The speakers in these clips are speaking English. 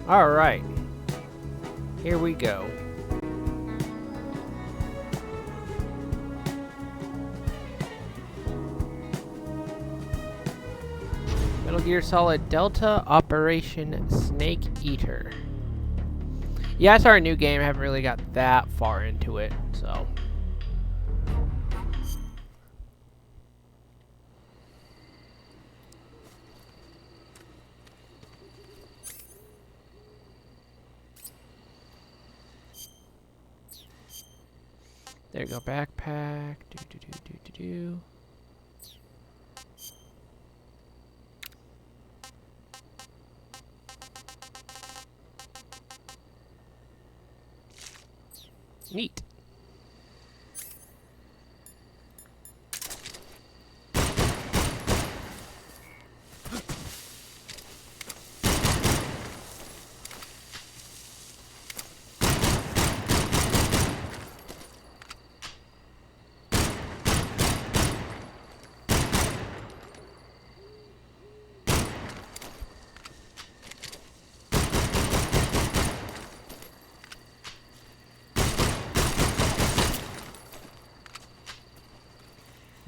Alright. Here we go. Metal Gear Solid Delta Operation Snake Eater. Yeah, it's our new game. I haven't really got that far into it, so. There you go, backpack. Do. Neat.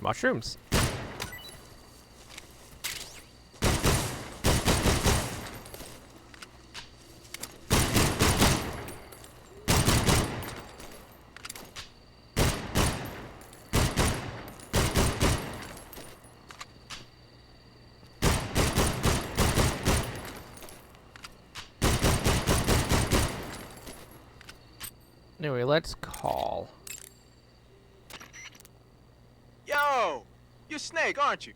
Mushrooms. Anyway, let's call. Yo! You're Snake, aren't you?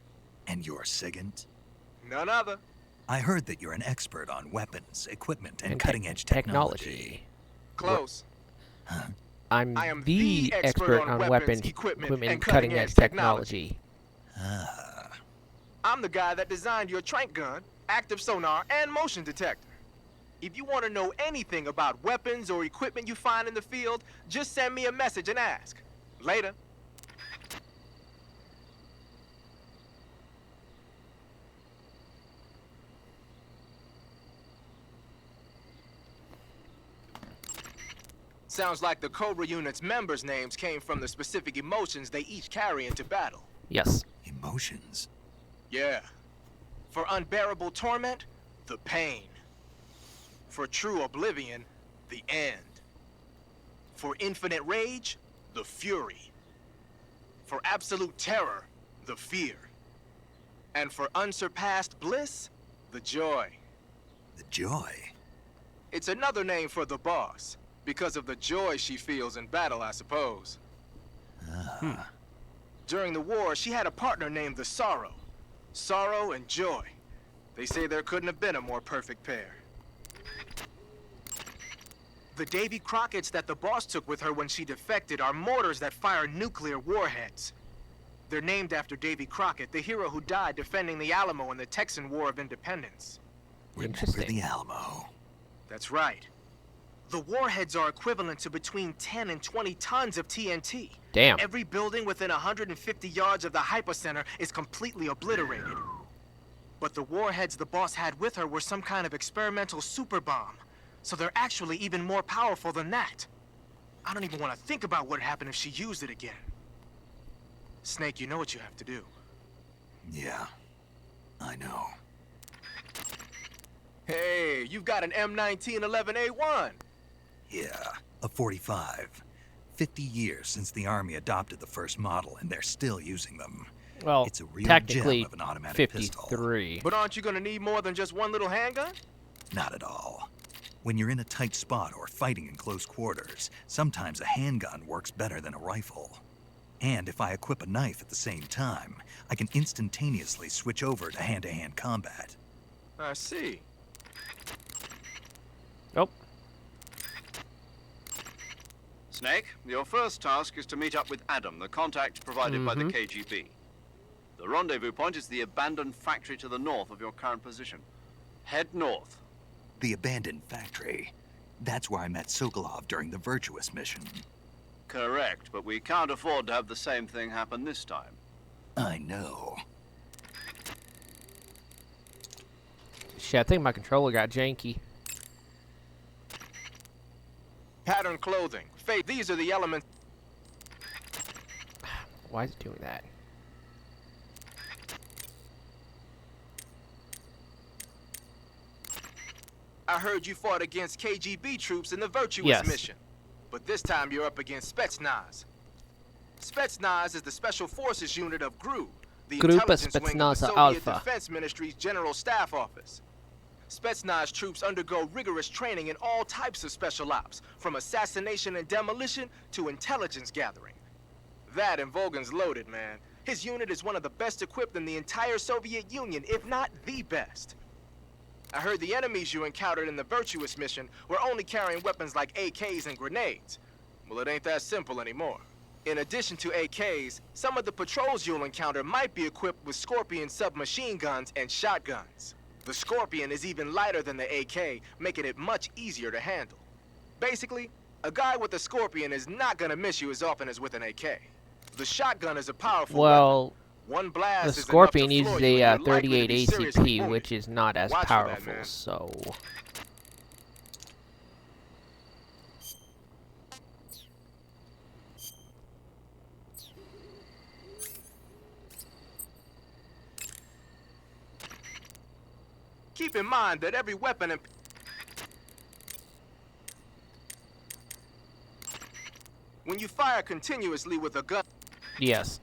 And you're Sigint? None other. I heard that you're an expert on weapons, equipment, and, And cutting-edge technology. Close. Huh? I am the expert on weapons, equipment, and cutting-edge technology. Ah. I'm the guy that designed your trank gun, active sonar, and motion detector. If you want to know anything about weapons or equipment you find in the field, just send me a message and ask. Later. Sounds like the Cobra unit's members' names came from the specific emotions they each carry into battle. Yes. Emotions? Yeah. For unbearable torment, the pain. For true oblivion, the end. For infinite rage, the fury. For absolute terror, the fear. And for unsurpassed bliss, the joy. The joy? It's another name for the boss, because of the joy she feels in battle, I suppose. Ah. During the war, she had a partner named the Sorrow. Sorrow and joy. They say there couldn't have been a more perfect pair. The Davy Crockett's that the boss took with her when she defected are mortars that fire nuclear warheads. They're named after Davy Crockett, the hero who died defending the Alamo in the Texan War of Independence. Remember Interesting. the Alamo. That's right. The warheads are equivalent to between 10 and 20 tons of TNT. Damn. Every building within 150 yards of the hypocenter is completely obliterated. But the warheads the boss had with her were some kind of experimental super bomb. So they're actually even more powerful than that. I don't even want to think about what happened if she used it again. Snake, you know what you have to do. Yeah, I know. Hey, you've got an M1911A1. Yeah, a 45. 50 years since the Army adopted the first model, and they're still using them. Well, It's a real technically gem of an automatic pistol. 53. But aren't you gonna need more than just one little handgun? Not at all. When you're in a tight spot or fighting in close quarters, sometimes a handgun works better than a rifle. And if I equip a knife at the same time, I can instantaneously switch over to hand-to-hand combat. I see. Oh, Snake, your first task is to meet up with Adam, the contact provided by the KGB. The rendezvous point is the abandoned factory to the north of your current position. Head north. The abandoned factory. That's where I met Sokolov during the Virtuous mission. Correct, but we can't afford to have the same thing happen this time. I know. shit, I think my controller got janky. clothing. Faith, these are the elements. Why is it doing that? I heard you fought against KGB troops in the Virtuous Yes. mission. But this time you're up against Spetsnaz. Spetsnaz is the Special Forces unit of GRU, the Группа intelligence wing of the спецназа Soviet Альфа. Defense Ministry's General Staff Office. Spetsnaz troops undergo rigorous training in all types of special ops, from assassination and demolition to intelligence gathering. That and Volgan's loaded, man. His unit is one of the best equipped in the entire Soviet Union, if not the best. I heard the enemies you encountered in the Virtuous mission were only carrying weapons like AKs and grenades. Well, it ain't that simple anymore. In addition to AKs, some of the patrols you'll encounter might be equipped with Scorpion submachine guns and shotguns. The Scorpion is even lighter than the AK, making it much easier to handle. Basically, a guy with a Scorpion is not gonna miss you as often as with an AK. The shotgun is a powerful Well, weapon. One blast the is enough to Scorpion floor uses you, a and you're likely to 38 be seriously ACP, wounded. which is not as Watch for that, powerful, man. so... Keep in mind that every weapon and when you fire continuously with a gun, Yes.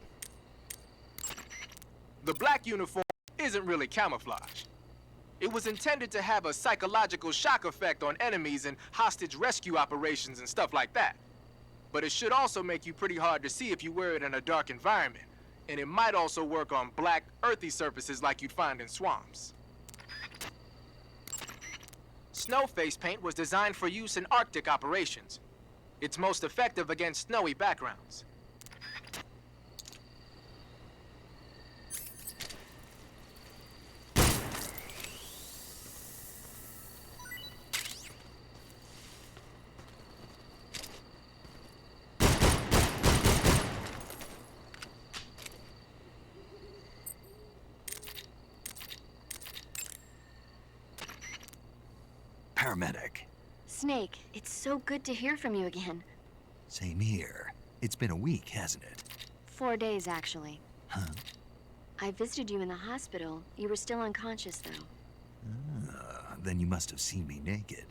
the black uniform isn't really camouflage. It was intended to have a psychological shock effect on enemies in hostage rescue operations and stuff like that. But it should also make you pretty hard to see if you wear it in a dark environment. And it might also work on black, earthy surfaces like you'd find in swamps. Snow face paint was designed for use in Arctic operations. It's most effective against snowy backgrounds. Paramedic. Snake, it's so good to hear from you again. Same here. It's been a week, hasn't it? 4 days, actually. Huh? I visited you in the hospital. You were still unconscious, though. Then you must have seen me naked.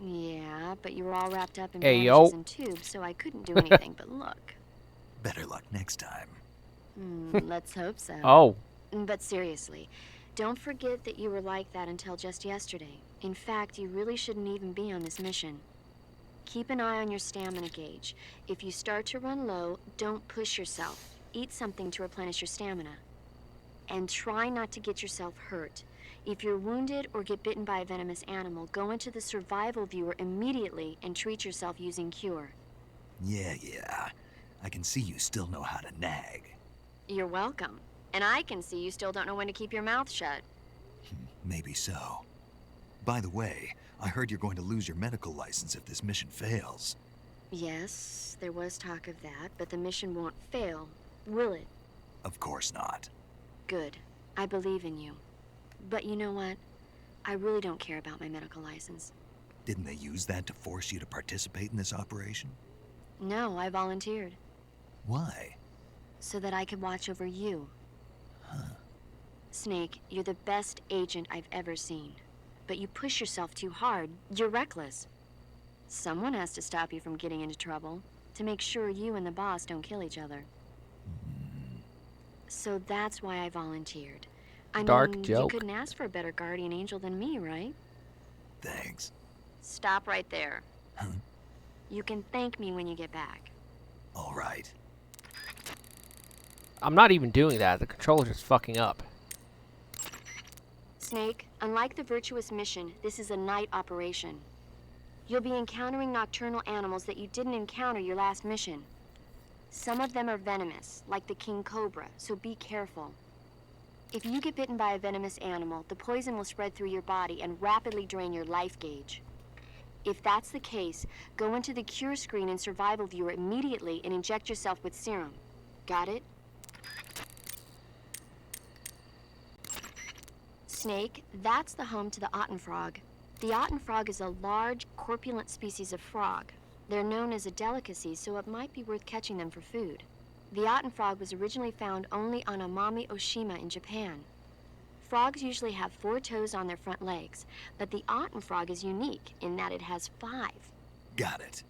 Yeah, but you were all wrapped up in Hey, bandages yo. and tubes, so I couldn't do anything but look. Better luck next time. Let's hope so. Oh. But seriously, don't forget that you were like that until just yesterday. In fact, you really shouldn't even be on this mission. Keep an eye on your stamina gauge. If you start to run low, don't push yourself. Eat something to replenish your stamina. And try not to get yourself hurt. If you're wounded or get bitten by a venomous animal, go into the survival viewer immediately and treat yourself using Cure. Yeah. I can see you still know how to nag. You're welcome. And I can see you still don't know when to keep your mouth shut. Maybe so. By the way, I heard you're going to lose your medical license if this mission fails. Yes, there was talk of that, but the mission won't fail, will it? Of course not. Good. I believe in you. But you know what? I really don't care about my medical license. Didn't they use that to force you to participate in this operation? No, I volunteered. Why? So that I could watch over you. Huh. Snake, you're the best agent I've ever seen. But you push yourself too hard. You're reckless. Someone has to stop you from getting into trouble, to make sure you and the boss don't kill each other. So that's why I volunteered. I Dark mean, joke. you couldn't ask for a better guardian angel than me, right? Thanks. Stop right there. Huh? You can thank me when you get back. All right. I'm not even doing that. The controller's just fucking up. Snake, unlike the Virtuous mission, this is a night operation. You'll be encountering nocturnal animals that you didn't encounter your last mission. Some of them are venomous, like the king cobra, so be careful. If you get bitten by a venomous animal, the poison will spread through your body and rapidly drain your life gauge. If that's the case, go into the cure screen and survival viewer immediately and inject yourself with serum. Got it? Snake, that's the home to the Ottenfrog. The Ottenfrog is a large, corpulent species of frog. They're known as a delicacy, so it might be worth catching them for food. The Otten frog was originally found only on Amami Oshima in Japan. Frogs usually have 4 toes on their front legs, but the Otten frog is unique in that it has 5. Got it.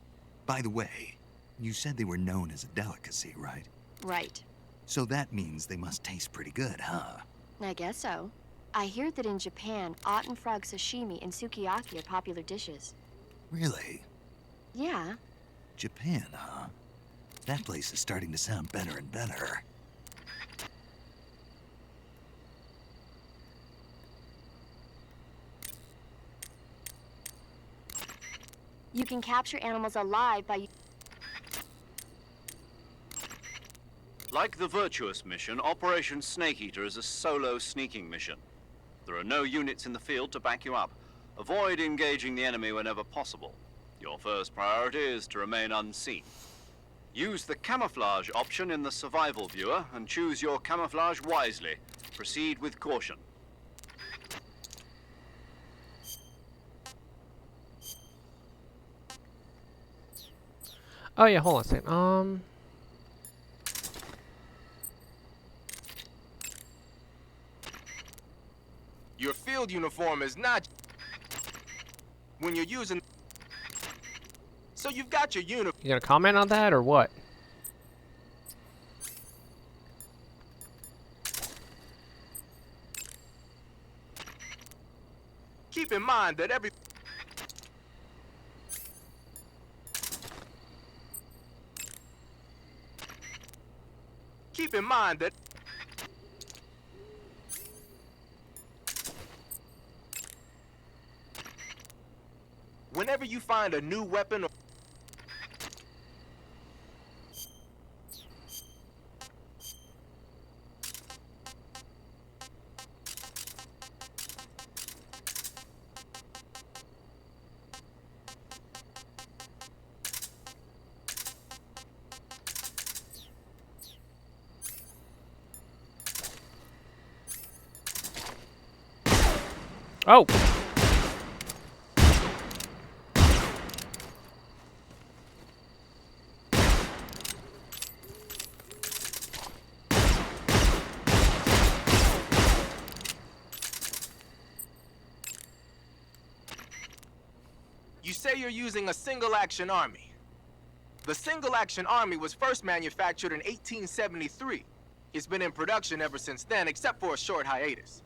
By the way, you said they were known as a delicacy, right? Right. So that means they must taste pretty good, huh? I guess so. I hear that in Japan, Otten frog sashimi and sukiyaki are popular dishes. Really? Yeah. Japan, huh? That place is starting to sound better and better. You can capture animals alive by... Like the Virtuous mission, Operation Snake Eater is a solo sneaking mission. There are no units in the field to back you up. Avoid engaging the enemy whenever possible. Your first priority is to remain unseen. Use the camouflage option in the survival viewer and choose your camouflage wisely. Proceed with caution. Oh yeah, hold on a second. Your field uniform is not... when you're using... So you've got your uniform. You gonna comment on that or what? Keep in mind that every... Keep in mind that... Whenever you find a new weapon or... Oh! You say you're using a single-action army. The single-action army was first manufactured in 1873. It's been in production ever since then, except for a short hiatus.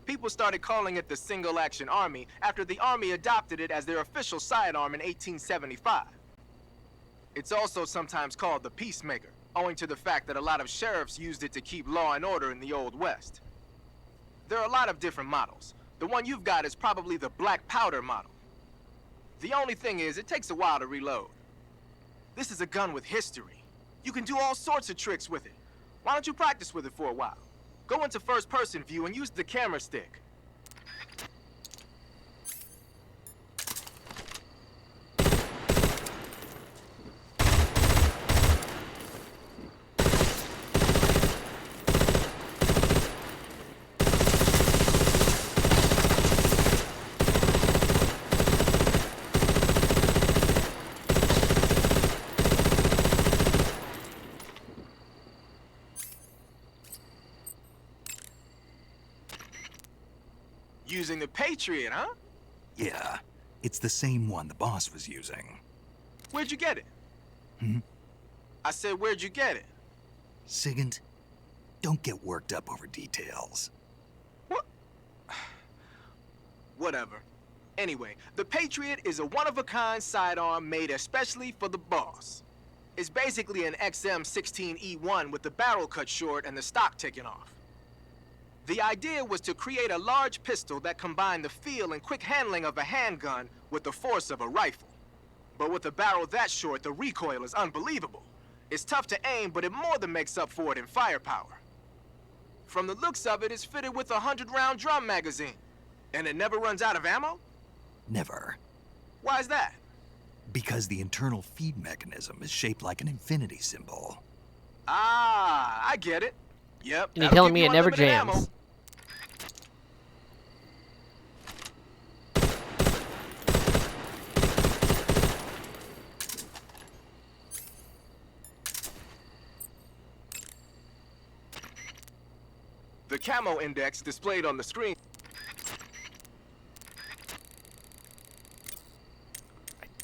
People started calling it the single-action army after the army adopted it as their official sidearm in 1875. It's also sometimes called the Peacemaker, owing to the fact that a lot of sheriffs used it to keep law and order in the Old West. There are a lot of different models. The one you've got is probably the Black Powder model. The only thing is, it takes a while to reload. This is a gun with history. You can do all sorts of tricks with it. Why don't you practice with it for a while? Go into first-person view and use the camera stick. Using the Patriot, huh? Yeah, it's the same one the boss was using. Where'd you get it? Hmm? I said, where'd you get it? Sigint, don't get worked up over details. What? Whatever. Anyway, the Patriot is a one-of-a-kind sidearm made especially for the boss. It's basically an XM16E1 with the barrel cut short and the stock taken off. The idea was to create a large pistol that combined the feel and quick handling of a handgun with the force of a rifle. But with a barrel that short, the recoil is unbelievable. It's tough to aim, but it more than makes up for it in firepower. From the looks of it, it's fitted with a 100-round drum magazine. And it never runs out of ammo? Never. Why is that? Because the internal feed mechanism is shaped like an infinity symbol. Ah, I get it. Yep. And you're that'll telling give me you it never unlimited jams. ammo. camo index displayed on the screen.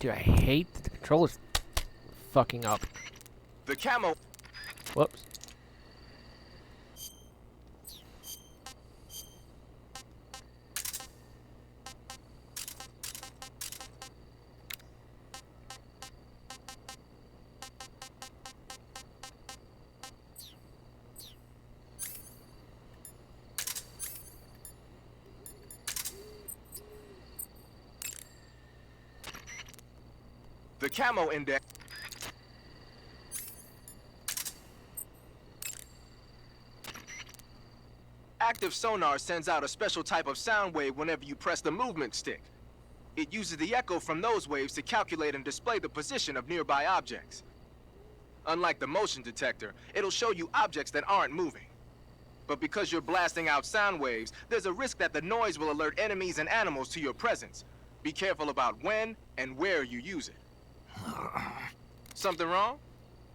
Dude, I hate that the controller's fucking up. The camo. Whoops. The camo index. Active sonar sends out a special type of sound wave whenever you press the movement stick. It uses the echo from those waves to calculate and display the position of nearby objects. Unlike the motion detector, it'll show you objects that aren't moving. But because you're blasting out sound waves, there's a risk that the noise will alert enemies and animals to your presence. Be careful about when and where you use it. Something wrong?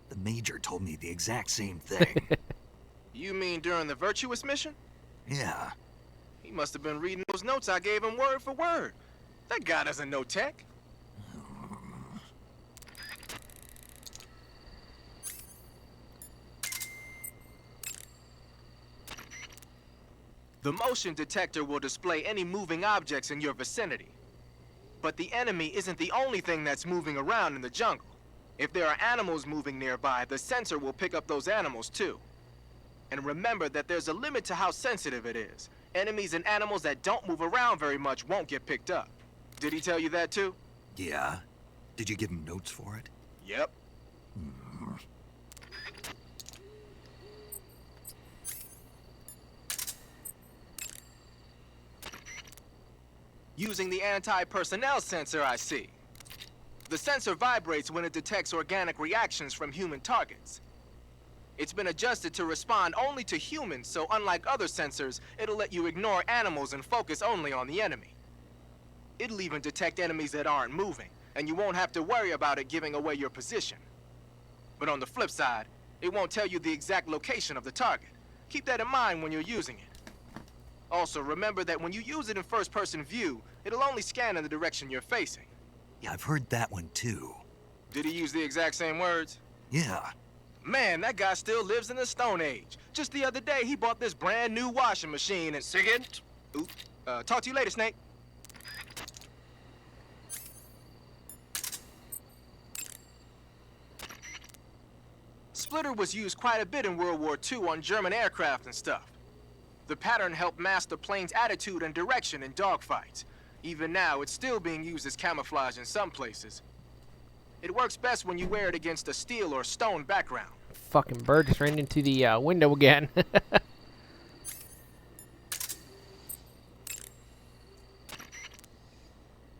The Major told me the exact same thing. You mean during the Virtuous mission? Yeah. He must have been reading those notes I gave him word for word. That guy doesn't know tech. The motion detector will display any moving objects in your vicinity. But the enemy isn't the only thing that's moving around in the jungle. If there are animals moving nearby, the sensor will pick up those animals too. And remember that there's a limit to how sensitive it is. Enemies and animals that don't move around very much won't get picked up. Did he tell you that too? Yeah? Did you give him notes for it? Yep. Using the anti-personnel sensor, I see. The sensor vibrates when it detects organic reactions from human targets. It's been adjusted to respond only to humans, so unlike other sensors, it'll let you ignore animals and focus only on the enemy. It'll even detect enemies that aren't moving, and you won't have to worry about it giving away your position. But on the flip side, it won't tell you the exact location of the target. Keep that in mind when you're using it. Also, remember that when you use it in first-person view, it'll only scan in the direction you're facing. Yeah, I've heard that one too. Did he use the exact same words? Yeah. Man, that guy still lives in the Stone Age. Just the other day, he bought this brand new washing machine and... Sigint? Oop. Talk to you later, Snake. Splitter was used quite a bit in World War II on German aircraft and stuff. The pattern helped mask the plane's attitude and direction in dogfights. Even now, it's still being used as camouflage in some places. It works best when you wear it against a steel or stone background. Fucking bird just ran into the window again.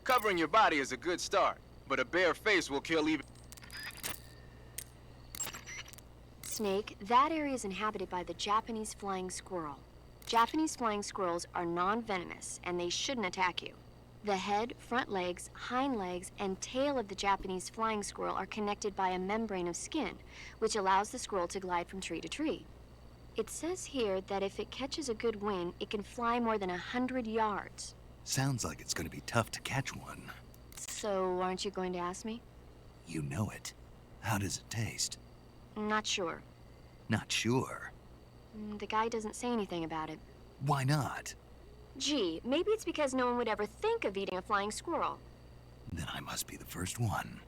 Covering your body is a good start, but a bare face will kill even... Snake, that area is inhabited by the Japanese flying squirrel. Japanese flying squirrels are non-venomous, and they shouldn't attack you. The head, front legs, hind legs, and tail of the Japanese flying squirrel are connected by a membrane of skin, which allows the squirrel to glide from tree to tree. It says here that if it catches a good wind, it can fly more than 100 yards. Sounds like it's going to be tough to catch one. So, aren't you going to ask me? You know it. How does it taste? Not sure. Not sure. The guy doesn't say anything about it. Why not? Gee, maybe it's because no one would ever think of eating a flying squirrel. Then I must be the first one.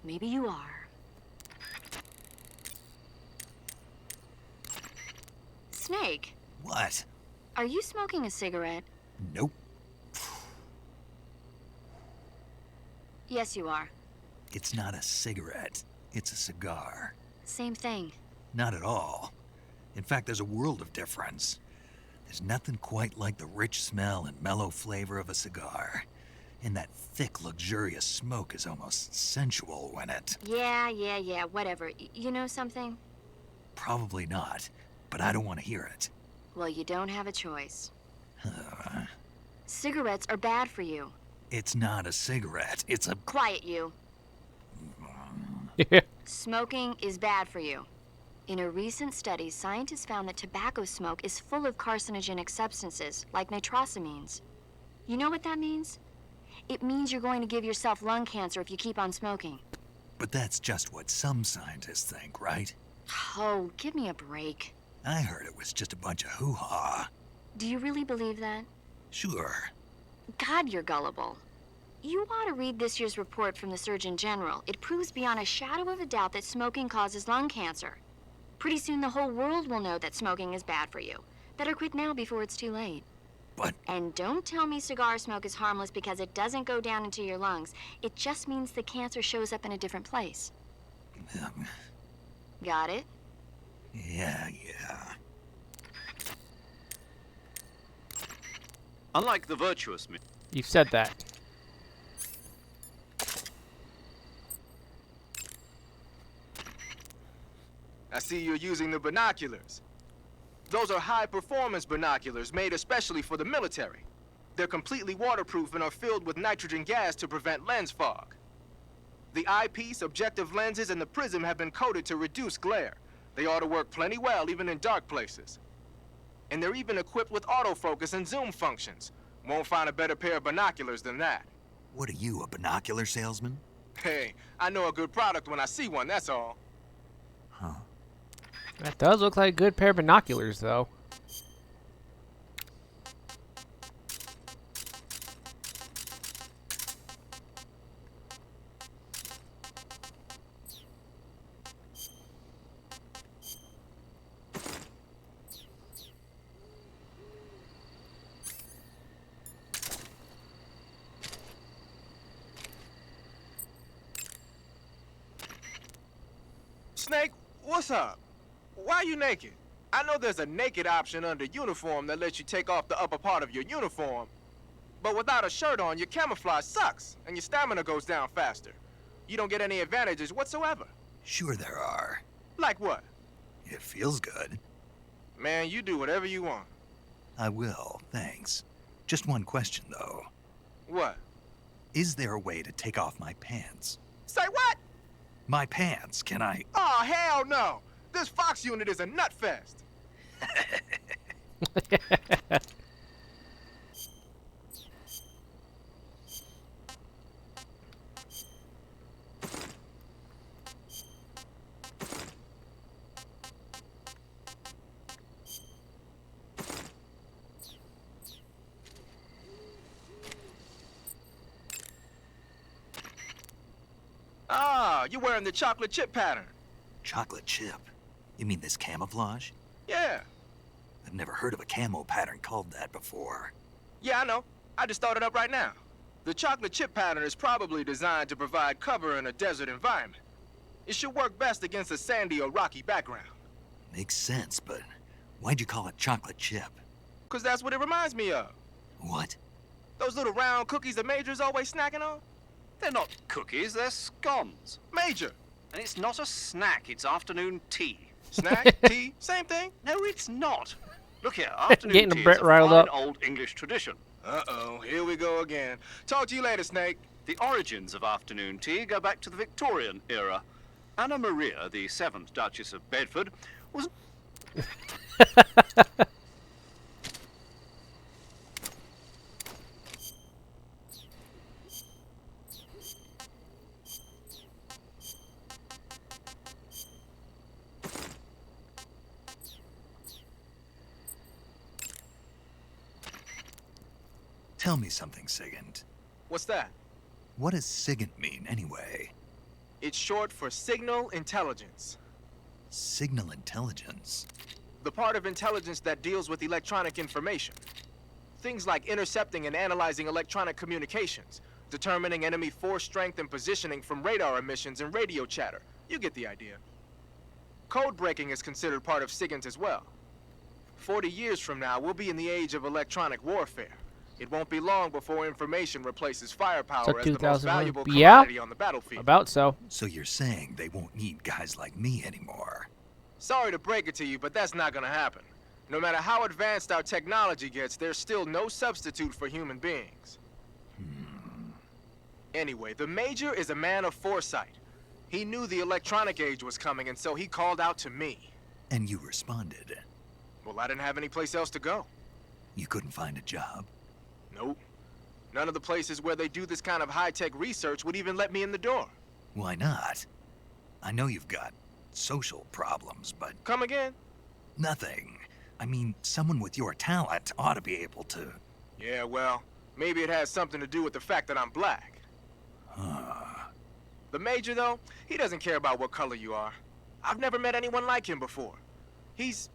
Maybe you are. Snake, What? are you smoking a cigarette? Nope. Yes, you are. It's not a cigarette. It's a cigar. Same thing. Not at all. In fact, there's a world of difference. There's nothing quite like the rich smell and mellow flavor of a cigar. And that thick, luxurious smoke is almost sensual when it... Yeah, whatever. You know something? Probably not, but I don't want to hear it. Well, you don't have a choice. Cigarettes are bad for you. It's not a cigarette. It's a... Quiet, you. Smoking is bad for you. In a recent study, scientists found that tobacco smoke is full of carcinogenic substances, like nitrosamines. You know what that means? It means you're going to give yourself lung cancer if you keep on smoking. But that's just what some scientists think, right? Oh, give me a break. I heard it was just a bunch of hoo-ha. Do you really believe that? Sure. God, you're gullible. You ought to read this year's report from the Surgeon General. It proves beyond a shadow of a doubt that smoking causes lung cancer. Pretty soon the whole world will know that smoking is bad for you. Better quit now before it's too late. But And don't tell me cigar smoke is harmless because it doesn't go down into your lungs. It just means the cancer shows up in a different place. Got it? yeah. Unlike the virtuous You said that. I see you're using the binoculars. Those are high-performance binoculars made especially for the military. They're completely waterproof and are filled with nitrogen gas to prevent lens fog. The eyepiece, objective lenses, and the prism have been coated to reduce glare. They ought to work plenty well, even in dark places. And they're even equipped with autofocus and zoom functions. Won't find a better pair of binoculars than that. What are you, a binocular salesman? Hey, I know a good product when I see one, that's all. Huh. That does look like a good pair of binoculars, though. Snake, what's up? Why are you naked? I know there's a naked option under uniform that lets you take off the upper part of your uniform. But without a shirt on, your camouflage sucks, and your stamina goes down faster. You don't get any advantages whatsoever. Sure there are. Like what? It feels good. Man, you do whatever you want. I will, thanks. Just one question, though. What? Is there a way to take off my pants? Say what? My pants, can I? Oh, hell no! This Fox unit is a nut fest. Ah, you're wearing the chocolate chip pattern. Chocolate chip? You mean this camouflage? Yeah. I've never heard of a camo pattern called that before. Yeah, I know. I just thought it up right now. The chocolate chip pattern is probably designed to provide cover in a desert environment. It should work best against a sandy or rocky background. Makes sense, but why'd you call it chocolate chip? 'Cause that's what it reminds me of. What? Those little round cookies that Major's always snacking on? They're not cookies, they're scones. Major! And it's not a snack, it's afternoon tea. Snack, tea, same thing. No, it's not. Look here, afternoon Getting tea Brett is a riled fine up. old English tradition. Uh-oh, here we go again. Talk to you later, Snake. The origins of afternoon tea go back to the Victorian era. Anna Maria, the 7th Duchess of Bedford, was... Tell me something, Sigint. What's that? What does Sigint mean, anyway? It's short for signal intelligence. Signal intelligence? The part of intelligence that deals with electronic information. Things like intercepting and analyzing electronic communications, determining enemy force strength and positioning from radar emissions and radio chatter. You get the idea. Code breaking is considered part of SIGINT as well. 40 years from now, we'll be in the age of electronic warfare. It won't be long before information replaces firepower So as the most 2001. valuable Yeah. commodity on the battlefield. About so. So you're saying they won't need guys like me anymore? Sorry to break it to you, but that's not gonna happen. No matter how advanced our technology gets, there's still no substitute for human beings. Anyway, the Major is a man of foresight. He knew the electronic age was coming, and so he called out to me. And you responded. Well, I didn't have any place else to go. You couldn't find a job? Nope. None of the places where they do this kind of high-tech research would even let me in the door. Why not? I know you've got social problems, but Come again? nothing. I mean, someone with your talent ought to be able to. Yeah, well, maybe it has something to do with the fact that I'm black. The Major, though, he doesn't care about what color you are. I've never met anyone like him before. He's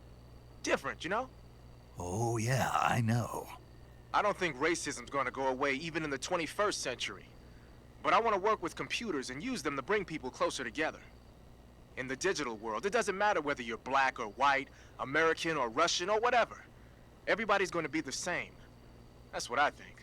different, you know? Oh, yeah, I know. I don't think racism's gonna go away even in the 21st century. But I want to work with computers and use them to bring people closer together. In the digital world, it doesn't matter whether you're black or white, American or Russian or whatever. Everybody's going to be the same. That's what I think.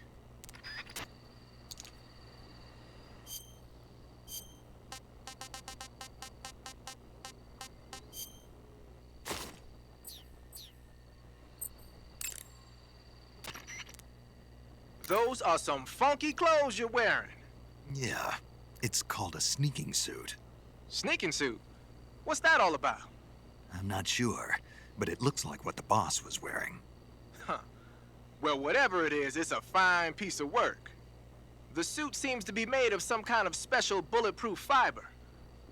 Those are some funky clothes you're wearing. Yeah, it's called a sneaking suit. Sneaking suit? What's that all about? I'm not sure, but it looks like what the boss was wearing. Huh. Well, whatever it is, it's a fine piece of work. The suit seems to be made of some kind of special bulletproof fiber.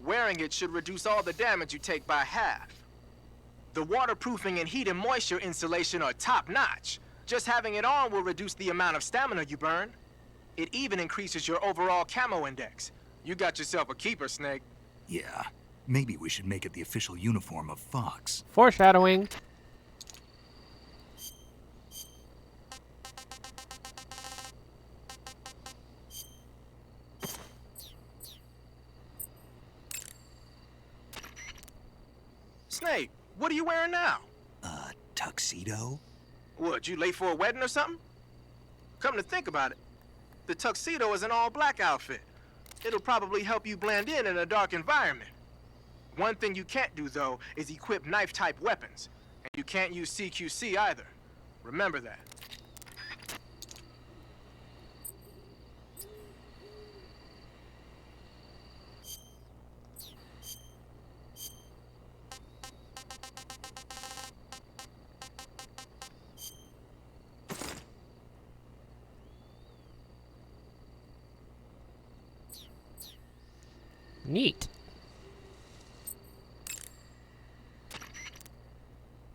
Wearing it should reduce all the damage you take by half. The waterproofing and heat and moisture insulation are top-notch. Just having it on will reduce the amount of stamina you burn. It even increases your overall camo index. You got yourself a keeper, Snake. Yeah, maybe we should make it the official uniform of Fox. Foreshadowing. Snake, what are you wearing now? Tuxedo? What, you late for a wedding or something? Come to think about it, the tuxedo is an all-black outfit. It'll probably help you blend in a dark environment. One thing you can't do, though, is equip knife-type weapons. And you can't use CQC either. Remember that. Neat.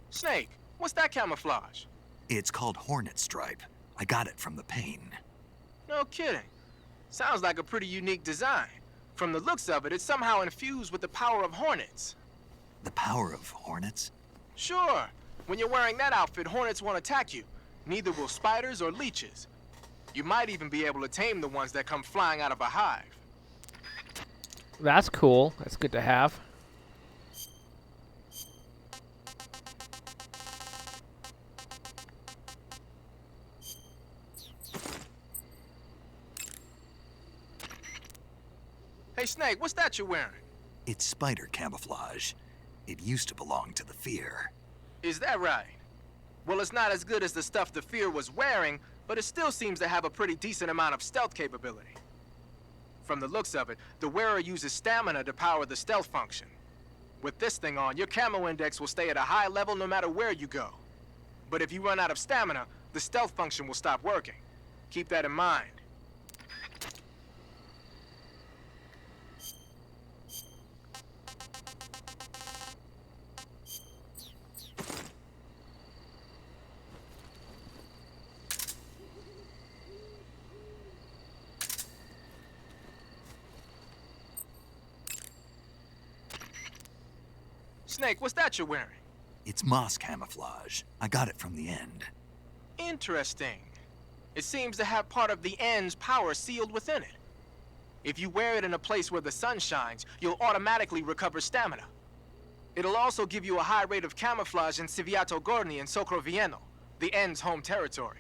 Snake, what's that camouflage? It's called Hornet Stripe. I got it from the pain. No kidding. Sounds like a pretty unique design. From the looks of it, it's somehow infused with the power of hornets. The power of hornets? Sure. When you're wearing that outfit, hornets won't attack you. Neither will spiders or leeches. You might even be able to tame the ones that come flying out of a hive. That's cool. That's good to have. Hey, Snake, what's that you're wearing? It's spider camouflage. It used to belong to the Fear. Is that right? Well, it's not as good as the stuff the Fear was wearing, but it still seems to have a pretty decent amount of stealth capability. From the looks of it, the wearer uses stamina to power the stealth function. With this thing on, your camo index will stay at a high level no matter where you go. But if you run out of stamina, the stealth function will stop working. Keep that in mind. Snake, what's that you're wearing? It's moss camouflage. I got it from the End. Interesting. It seems to have part of the End's power sealed within it. If you wear it in a place where the sun shines, you'll automatically recover stamina. It'll also give you a high rate of camouflage in Civiato Gorni and Socrovieno, the End's home territory.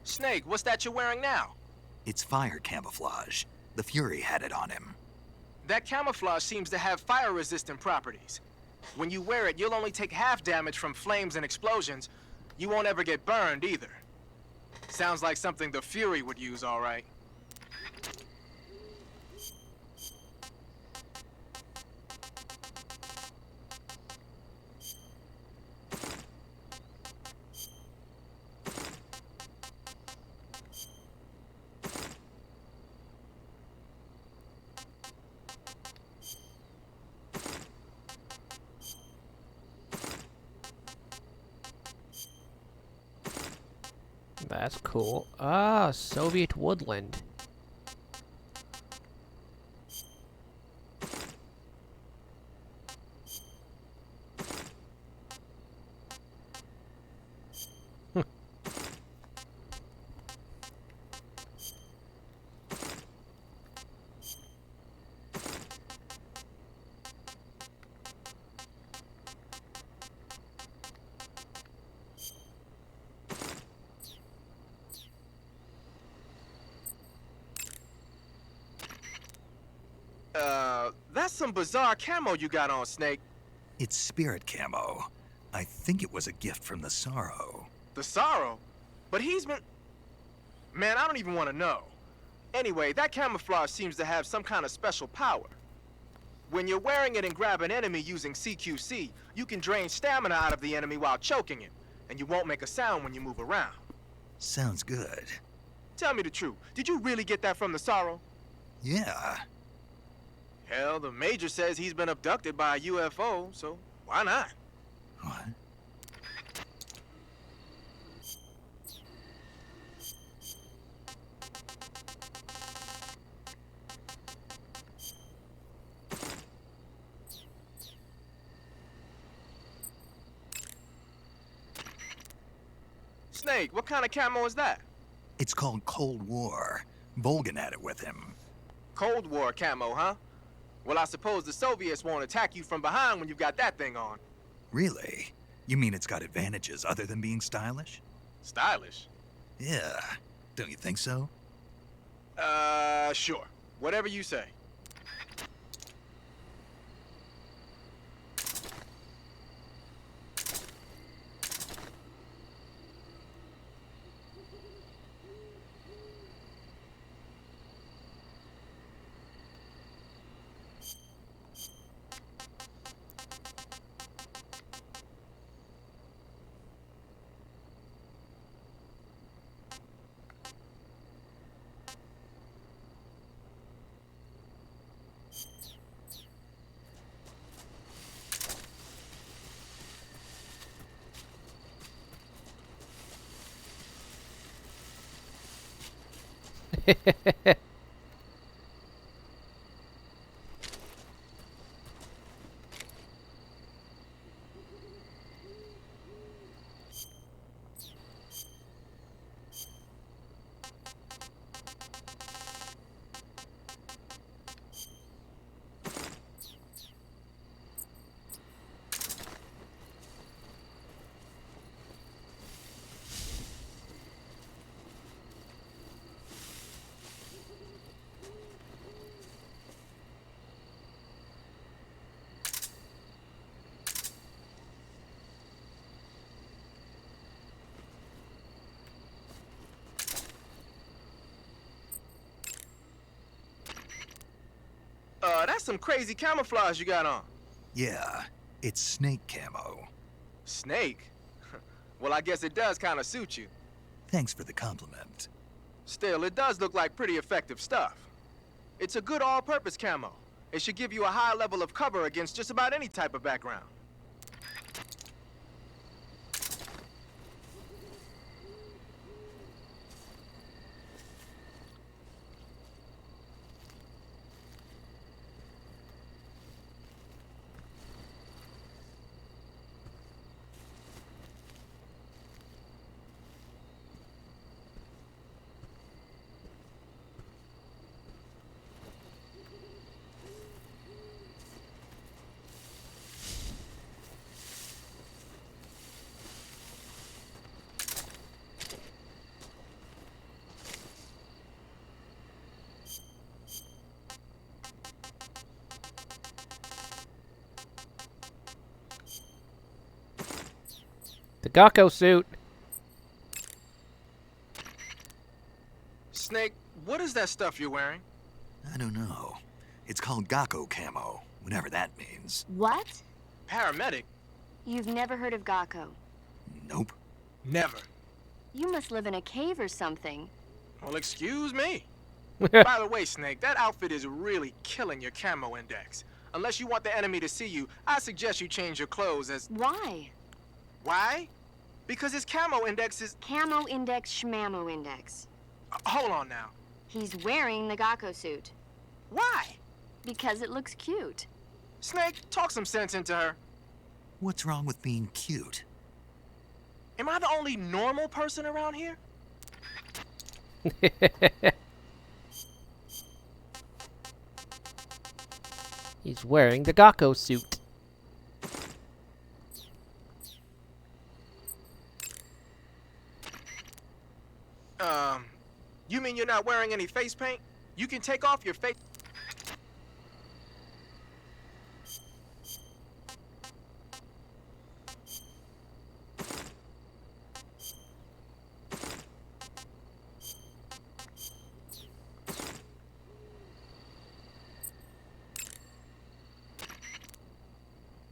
Snake, what's that you're wearing now? It's fire camouflage. The Fury had it on him. That camouflage seems to have fire-resistant properties. When you wear it, you'll only take half damage from flames and explosions. You won't ever get burned, either. Sounds like something the Fury would use, all right. That's cool. Ah, Soviet woodland. That's some bizarre camo you got on, Snake. It's spirit camo. I think it was a gift from the Sorrow. The Sorrow? But he's been... Man, I don't even want to know. Anyway, that camouflage seems to have some kind of special power. When you're wearing it and grab an enemy using CQC, you can drain stamina out of the enemy while choking him, and you won't make a sound when you move around. Sounds good. Tell me the truth, did you really get that from the Sorrow? Yeah. Hell, the Major says he's been abducted by a UFO, so why not? What? Snake, what kind of camo is that? It's called Cold War. Volgan had it with him. Cold War camo, huh? Well, I suppose the Soviets won't attack you from behind when you've got that thing on. Really? You mean it's got advantages other than being stylish? Stylish? Yeah. Don't you think so? Sure. Whatever you say. That's some crazy camouflage you got on. Yeah. It's snake camo. Snake? Well, I guess it does kind of suit you. Thanks for the compliment. Still, it does look like pretty effective stuff. It's a good all-purpose camo. It should give you a high level of cover against just about any type of background. The Gakko suit. Snake, what is that stuff you're wearing? I don't know. It's called Gakko camo, whatever that means. What? Paramedic? You've never heard of Gakko. Nope. Never. You must live in a cave or something. Well, excuse me. By the way, Snake, that outfit is really killing your camo index. Unless you want the enemy to see you, I suggest you change your clothes as... Why? Why? Because his camo index is... Camo index, schmamo index. Hold on now. He's wearing the Gakko suit. Why? Because it looks cute. Snake, talk some sense into her. What's wrong with being cute? Am I the only normal person around here? He's wearing the Gakko suit. You mean you're not wearing any face paint? You can take off your face...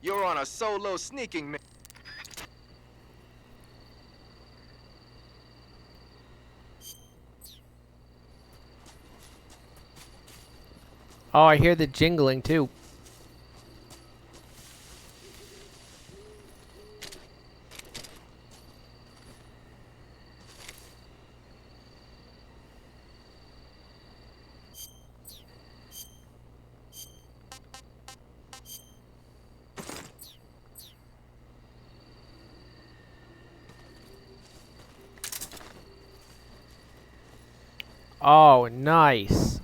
You're on a solo sneaking mission. Oh, I hear the jingling too. Oh, nice.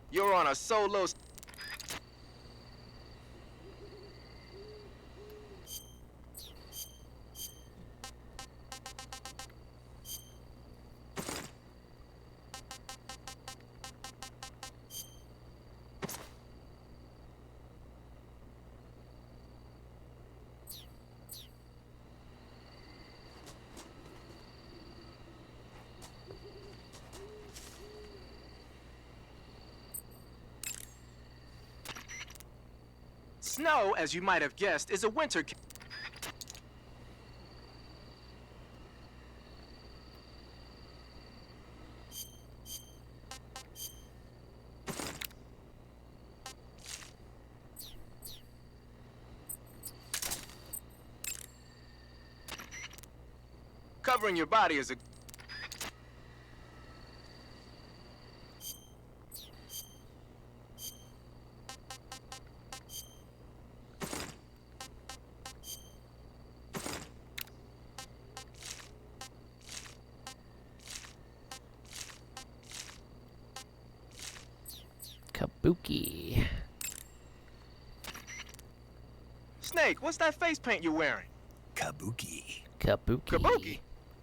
You're on a solo... Snow, as you might have guessed, is a winter... Covering your body is a... Kabuki. Snake, what's that face paint you're wearing? Kabuki. Kabuki. Kabuki?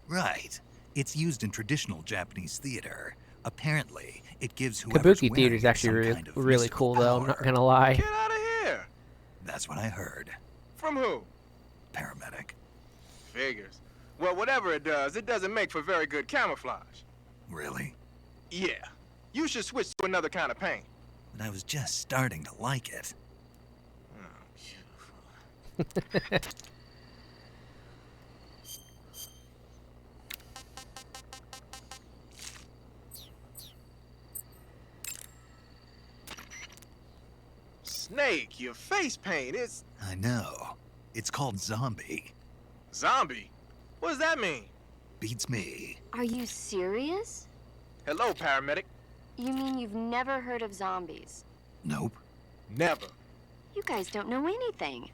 Right. It's used in traditional Japanese theater. Apparently, it gives whoever's Kabuki wearing theater is it actually some really, kind of really mystical cool, though. I'm not power. gonna lie. Get out of here! That's what I heard. From who? Paramedic. Figures. Well, whatever it doesn't make for very good camouflage. Really? Yeah. You should switch to another kind of paint. But I was just starting to like it. Snake, your face paint is... I know. It's called Zombie. Zombie? What does that mean? Beats me. Are you serious? Hello, paramedic. You mean you've never heard of zombies? Nope. Never. You guys don't know anything.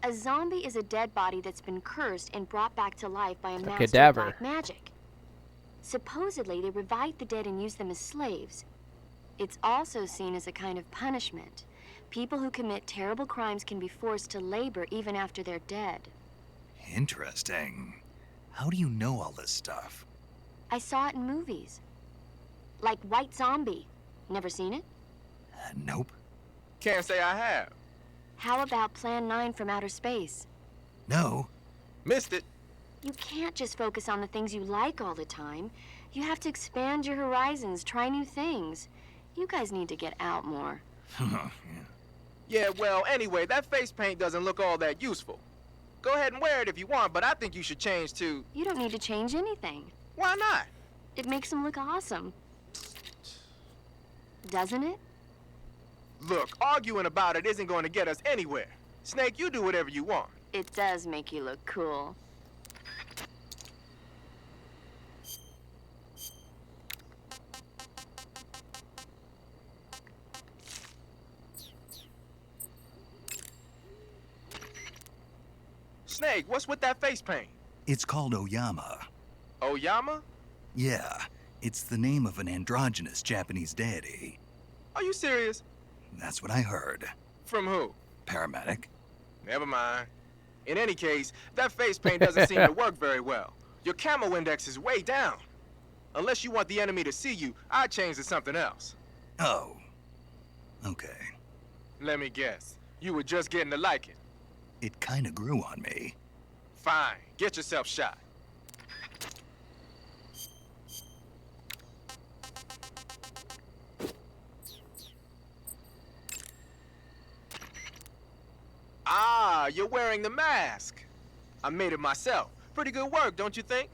A zombie is a dead body that's been cursed and brought back to life by a master of cadaver. black magic. Supposedly, they revive the dead and use them as slaves. It's also seen as a kind of punishment. People who commit terrible crimes can be forced to labor even after they're dead. Interesting. How do you know all this stuff? I saw it in movies. Like White Zombie. Never seen it? Nope. Can't say I have. How about Plan 9 from Outer Space? No. Missed it. You can't just focus on the things you like all the time. You have to expand your horizons, try new things. You guys need to get out more. Yeah, well, anyway, that face paint doesn't look all that useful. Go ahead and wear it if you want, but I think you should change to... You don't need to change anything. Why not? It makes him look awesome. Doesn't it? Look, arguing about it isn't going to get us anywhere. Snake, you do whatever you want. It does make you look cool. Snake, what's with that face paint? It's called Oyama. Oyama? Yeah, it's the name of an androgynous Japanese deity. Are you serious? That's what I heard. From who? Paramedic? Never mind. In any case, that face paint doesn't seem to work very well. Your camo index is way down. Unless you want the enemy to see you, I'd change to something else. Oh. Okay. Let me guess. You were just getting to like it. It kinda grew on me. Fine. Get yourself shot. Ah, you're wearing the mask. I made it myself. Pretty good work, don't you think?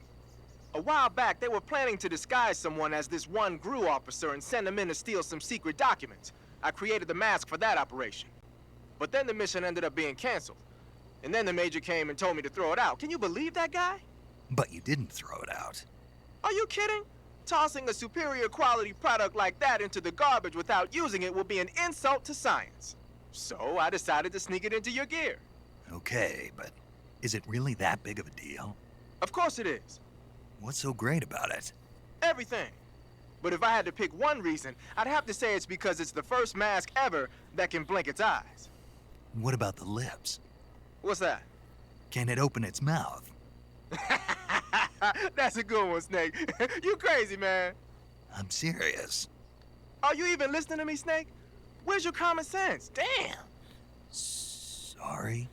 A while back, they were planning to disguise someone as this one GRU officer and send him in to steal some secret documents. I created the mask for that operation. But then the mission ended up being canceled. And then the major came and told me to throw it out. Can you believe that guy? But you didn't throw it out. Are you kidding? Tossing a superior quality product like that into the garbage without using it will be an insult to science. So I decided to sneak it into your gear. Okay, but is it really that big of a deal? Of course it is. What's so great about it? Everything. But if I had to pick one reason, I'd have to say it's because it's the first mask ever that can blink its eyes. What about the lips? What's that? Can it open its mouth? That's a good one, Snake. You crazy, man. I'm serious. Are you even listening to me, Snake? Where's your common sense? Damn. Sorry.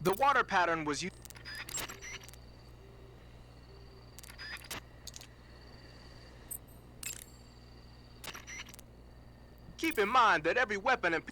The water pattern was used. Keep in mind that every weapon and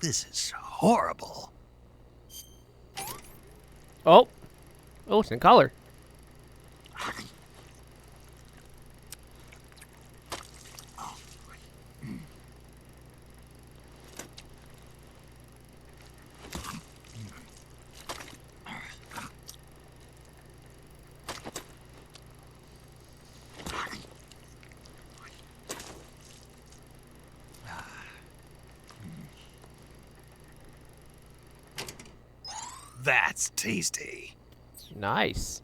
This is horrible. Oh. Oh, it's in color. That's tasty. Nice.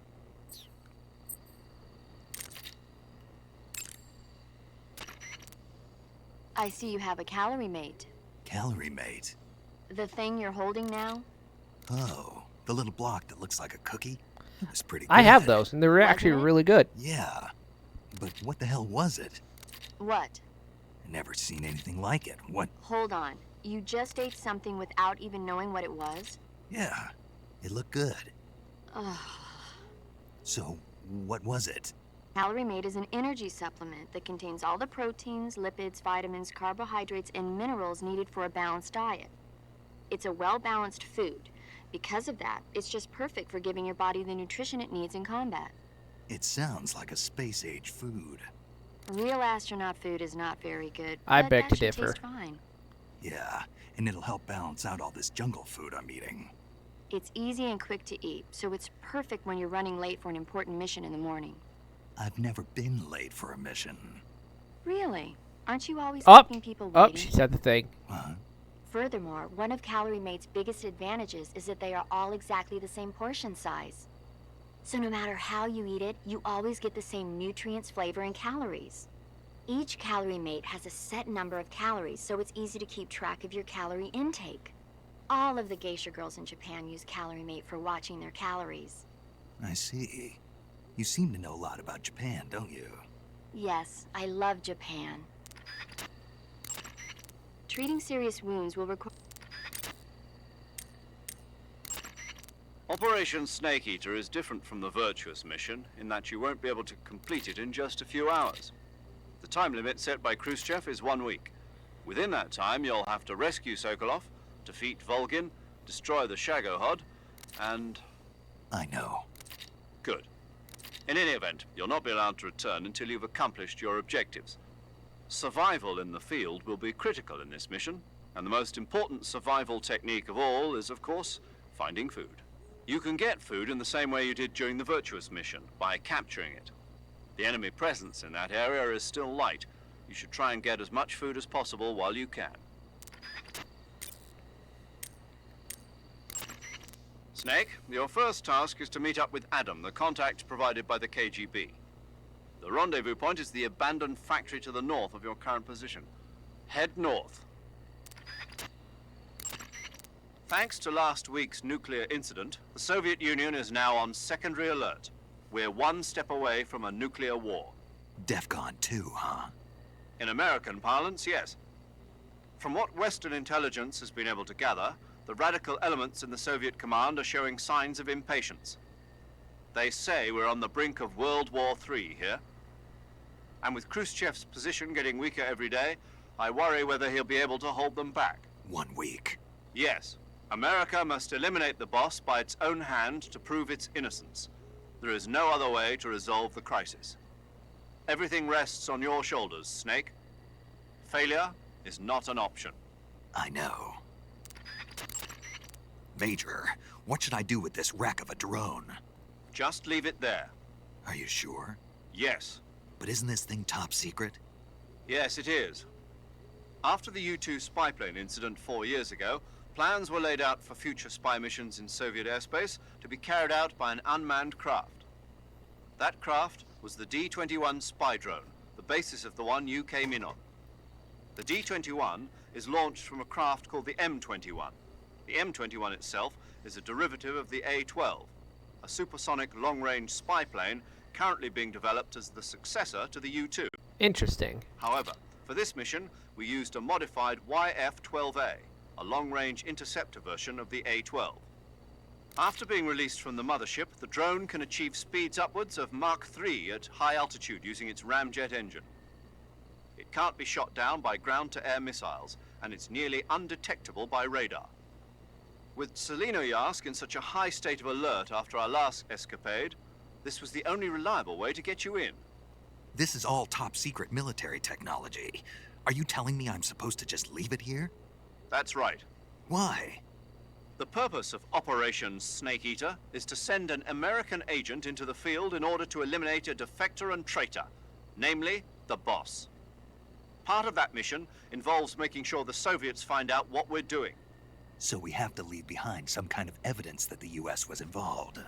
I see you have a calorie mate. Calorie mate. The thing you're holding now? Oh, the little block that looks like a cookie? It was pretty good. I have those, and they're actually Wasn't it? really good. Yeah. But what the hell was it? What? Never seen anything like it. What? Hold on. You just ate something without even knowing what it was? Yeah. It looked good. So, what was it? Calorie Mate is an energy supplement that contains all the proteins, lipids, vitamins, carbohydrates, and minerals needed for a balanced diet. It's a well-balanced food. Because of that, it's just perfect for giving your body the nutrition it needs in combat. It sounds like a space-age food. Real astronaut food is not very good. I but beg that to should differ. taste fine. Yeah, and it'll help balance out all this jungle food I'm eating. It's easy and quick to eat, so it's perfect when you're running late for an important mission in the morning. I've never been late for a mission. Really? Aren't you always Oh, keeping people Oh, waiting? she said the thing. Huh? Furthermore, one of Calorie Mate's biggest advantages is that they are all exactly the same portion size. So no matter how you eat it, you always get the same nutrients, flavor, and calories. Each Calorie Mate has a set number of calories, so it's easy to keep track of your calorie intake. All of the geisha girls in Japan use Calorie Mate for watching their calories. I see. You seem to know a lot about Japan, don't you? Yes, I love Japan. Treating serious wounds will require... Operation Snake Eater is different from the Virtuous mission in that you won't be able to complete it in just a few hours. The time limit set by Khrushchev is 1 week. Within that time, you'll have to rescue Sokolov, defeat Volgin, destroy the Shagohod, and... I know. Good. In any event, you'll not be allowed to return until you've accomplished your objectives. Survival in the field will be critical in this mission, and the most important survival technique of all is, of course, finding food. You can get food in the same way you did during the Virtuous mission, by capturing it. The enemy presence in that area is still light. You should try and get as much food as possible while you can. Snake, your first task is to meet up with Adam, the contact provided by the KGB. The rendezvous point is the abandoned factory to the north of your current position. Head north. Thanks to last week's nuclear incident, the Soviet Union is now on secondary alert. We're one step away from a nuclear war. DEFCON 2, huh? In American parlance, yes. From what Western intelligence has been able to gather, the radical elements in the Soviet command are showing signs of impatience. They say we're on the brink of World War III here. And with Khrushchev's position getting weaker every day, I worry whether he'll be able to hold them back. 1 week. Yes, America must eliminate the boss by its own hand to prove its innocence. There is no other way to resolve the crisis. Everything rests on your shoulders, Snake. Failure is not an option. I know. Major, what should I do with this wreck of a drone? Just leave it there. Are you sure? Yes. But isn't this thing top secret? Yes, it is. After the U-2 spy plane incident 4 years ago, plans were laid out for future spy missions in Soviet airspace to be carried out by an unmanned craft. That craft was the D-21 spy drone, the basis of the one you came in on. The D-21 is launched from a craft called the M-21. The M-21 itself is a derivative of the A-12, a supersonic long-range spy plane currently being developed as the successor to the U-2. Interesting. However, for this mission, we used a modified YF-12A, a long-range interceptor version of the A-12. After being released from the mothership, the drone can achieve speeds upwards of Mach 3 at high altitude using its ramjet engine. It can't be shot down by ground-to-air missiles, and it's nearly undetectable by radar. With Selinoyarsk in such a high state of alert after our last escapade, this was the only reliable way to get you in. This is all top secret military technology. Are you telling me I'm supposed to just leave it here? That's right. Why? The purpose of Operation Snake Eater is to send an American agent into the field in order to eliminate a defector and traitor, namely the boss. Part of that mission involves making sure the Soviets find out what we're doing. So we have to leave behind some kind of evidence that the US was involved.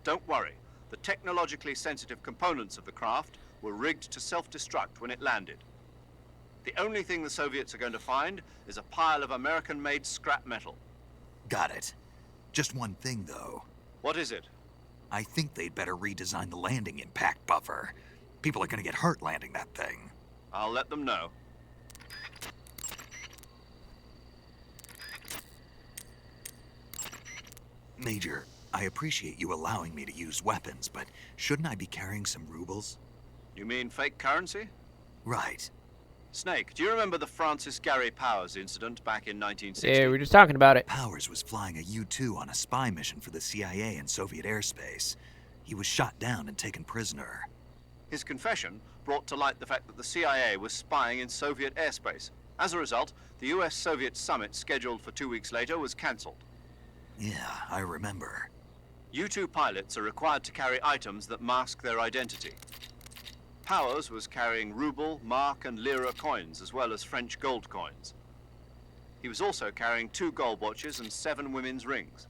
Don't worry. The technologically sensitive components of the craft were rigged to self-destruct when it landed. The only thing the Soviets are going to find is a pile of American-made scrap metal. Got it. Just one thing, though. What is it? I think they'd better redesign the landing impact buffer. People are gonna get hurt landing that thing. I'll let them know. Major, I appreciate you allowing me to use weapons, but shouldn't I be carrying some rubles? You mean fake currency? Right. Snake, do you remember the Francis Gary Powers incident back in 1960? Yeah, we were just talking about it. Powers was flying a U-2 on a spy mission for the CIA in Soviet airspace. He was shot down and taken prisoner. His confession brought to light the fact that the CIA was spying in Soviet airspace. As a result, the US-Soviet summit scheduled for 2 weeks later was cancelled. Yeah, I remember. U-2 pilots are required to carry items that mask their identity. Powers was carrying ruble, mark, and lira coins, as well as French gold coins. He was also carrying 2 gold watches and 7 women's rings.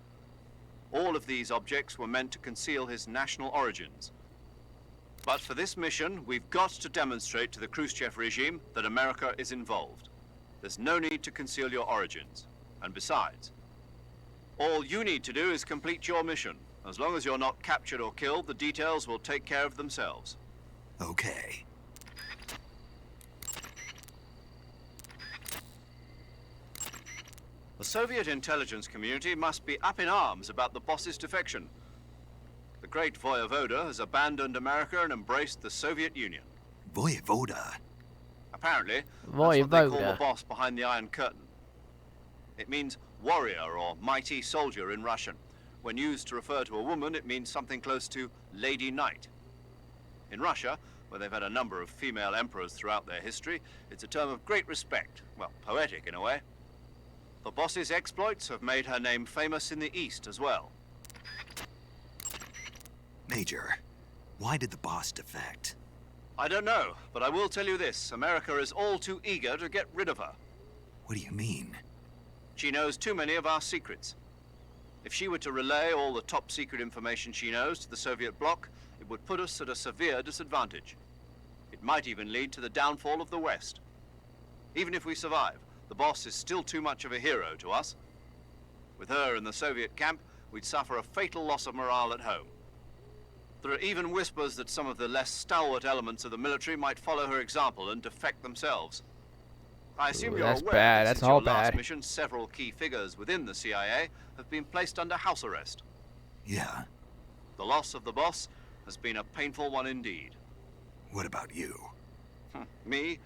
All of these objects were meant to conceal his national origins. But for this mission, we've got to demonstrate to the Khrushchev regime that America is involved. There's no need to conceal your origins. And besides, all you need to do is complete your mission. As long as you're not captured or killed, the details will take care of themselves. Okay. The Soviet intelligence community must be up in arms about the boss's defection. The great Voyevoda has abandoned America and embraced the Soviet Union. Voyevoda? Apparently, that's what they call the Voyevoda. boss behind the Iron Curtain. It means warrior or mighty soldier in Russian. When used to refer to a woman, it means something close to Lady Knight. In Russia, where they've had a number of female emperors throughout their history, it's a term of great respect, well, poetic in a way. The boss's exploits have made her name famous in the East as well. Major, why did the boss defect? I don't know, but I will tell you this. America is all too eager to get rid of her. What do you mean? She knows too many of our secrets. If she were to relay all the top secret information she knows to the Soviet bloc, it would put us at a severe disadvantage. It might even lead to the downfall of the West. Even if we survive, the boss is still too much of a hero to us. With her in the Soviet camp, we'd suffer a fatal loss of morale at home. There are even whispers that some of the less stalwart elements of the military might follow her example and defect themselves. I assume Ooh, you're that's aware bad. that That's since all your last bad. mission, several key figures within the CIA have been placed under house arrest. Yeah, The loss of the boss has been a painful one indeed. what about you? Me?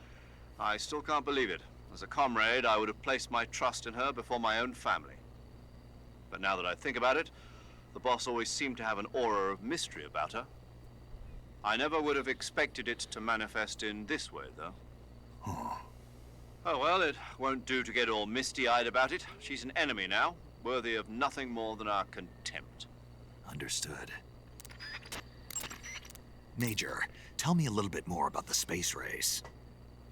I still can't believe it. As a comrade, I would have placed my trust in her before my own family. But now that I think about it, the boss always seemed to have an aura of mystery about her. I never would have expected it to manifest in this way, though. Oh, Oh well, it won't do to get all misty-eyed about it. She's an enemy now, worthy of nothing more than our contempt. understood. Major, tell me a little bit more about the space race.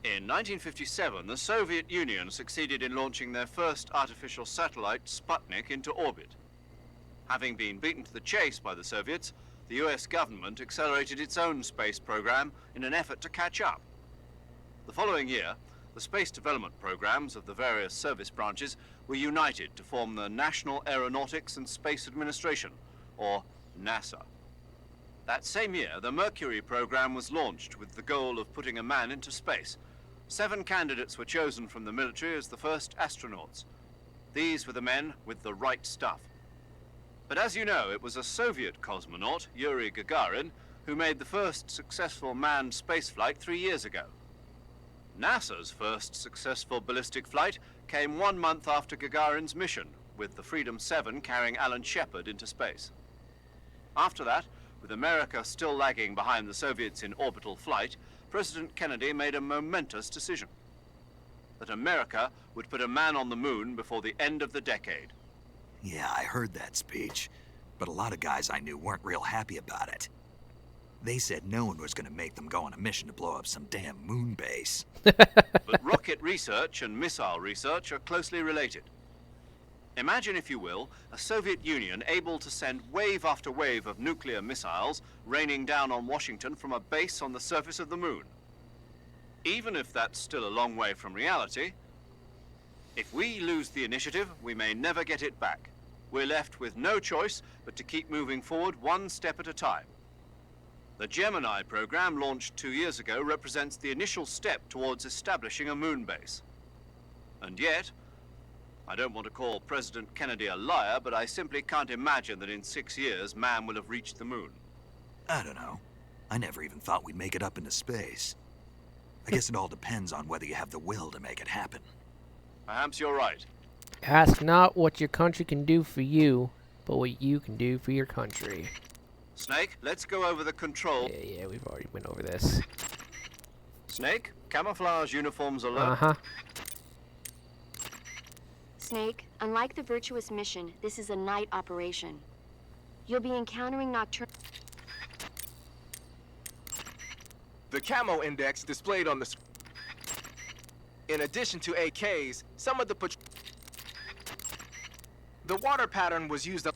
In 1957, the Soviet Union succeeded in launching their first artificial satellite, Sputnik, into orbit. Having been beaten to the chase by the Soviets, the US government accelerated its own space program in an effort to catch up. The following year, the space development programs of the various service branches were united to form the National Aeronautics and Space Administration, or NASA. That same year, the Mercury program was launched with the goal of putting a man into space. 7 candidates were chosen from the military as the first astronauts. These were the men with the right stuff. But as you know, it was a Soviet cosmonaut, Yuri Gagarin, who made the first successful manned spaceflight 3 years ago. NASA's first successful ballistic flight came 1 month after Gagarin's mission, with the Freedom 7 carrying Alan Shepard into space. After that, with America still lagging behind the Soviets in orbital flight, President Kennedy made a momentous decision. That America would put a man on the moon before the end of the decade. Yeah, I heard that speech, but a lot of guys I knew weren't real happy about it. They said no one was going to make them go on a mission to blow up some damn moon base. But rocket research and missile research are closely related. Imagine, if you will, a Soviet Union able to send wave after wave of nuclear missiles raining down on Washington from a base on the surface of the moon. Even if that's still a long way from reality, if we lose the initiative, we may never get it back. We're left with no choice but to keep moving forward 1 step at a time. The Gemini program, launched 2 years ago, represents the initial step towards establishing a moon base. And yet, I don't want to call President Kennedy a liar, but I simply can't imagine that in 6 years man will have reached the moon. I don't know. I never even thought we'd make it up into space. I guess it all depends on whether you have the will to make it happen. Perhaps you're right. Ask not what your country can do for you, but what you can do for your country. Snake, let's go over the control. Yeah, we've already went over this. Snake, camouflage uniforms alert. Uh-huh. Snake, unlike the Virtuous mission, this is a night operation. You'll be encountering nocturnal... The camo index displayed on the screen. In addition to AKs, some of the the water pattern was used up.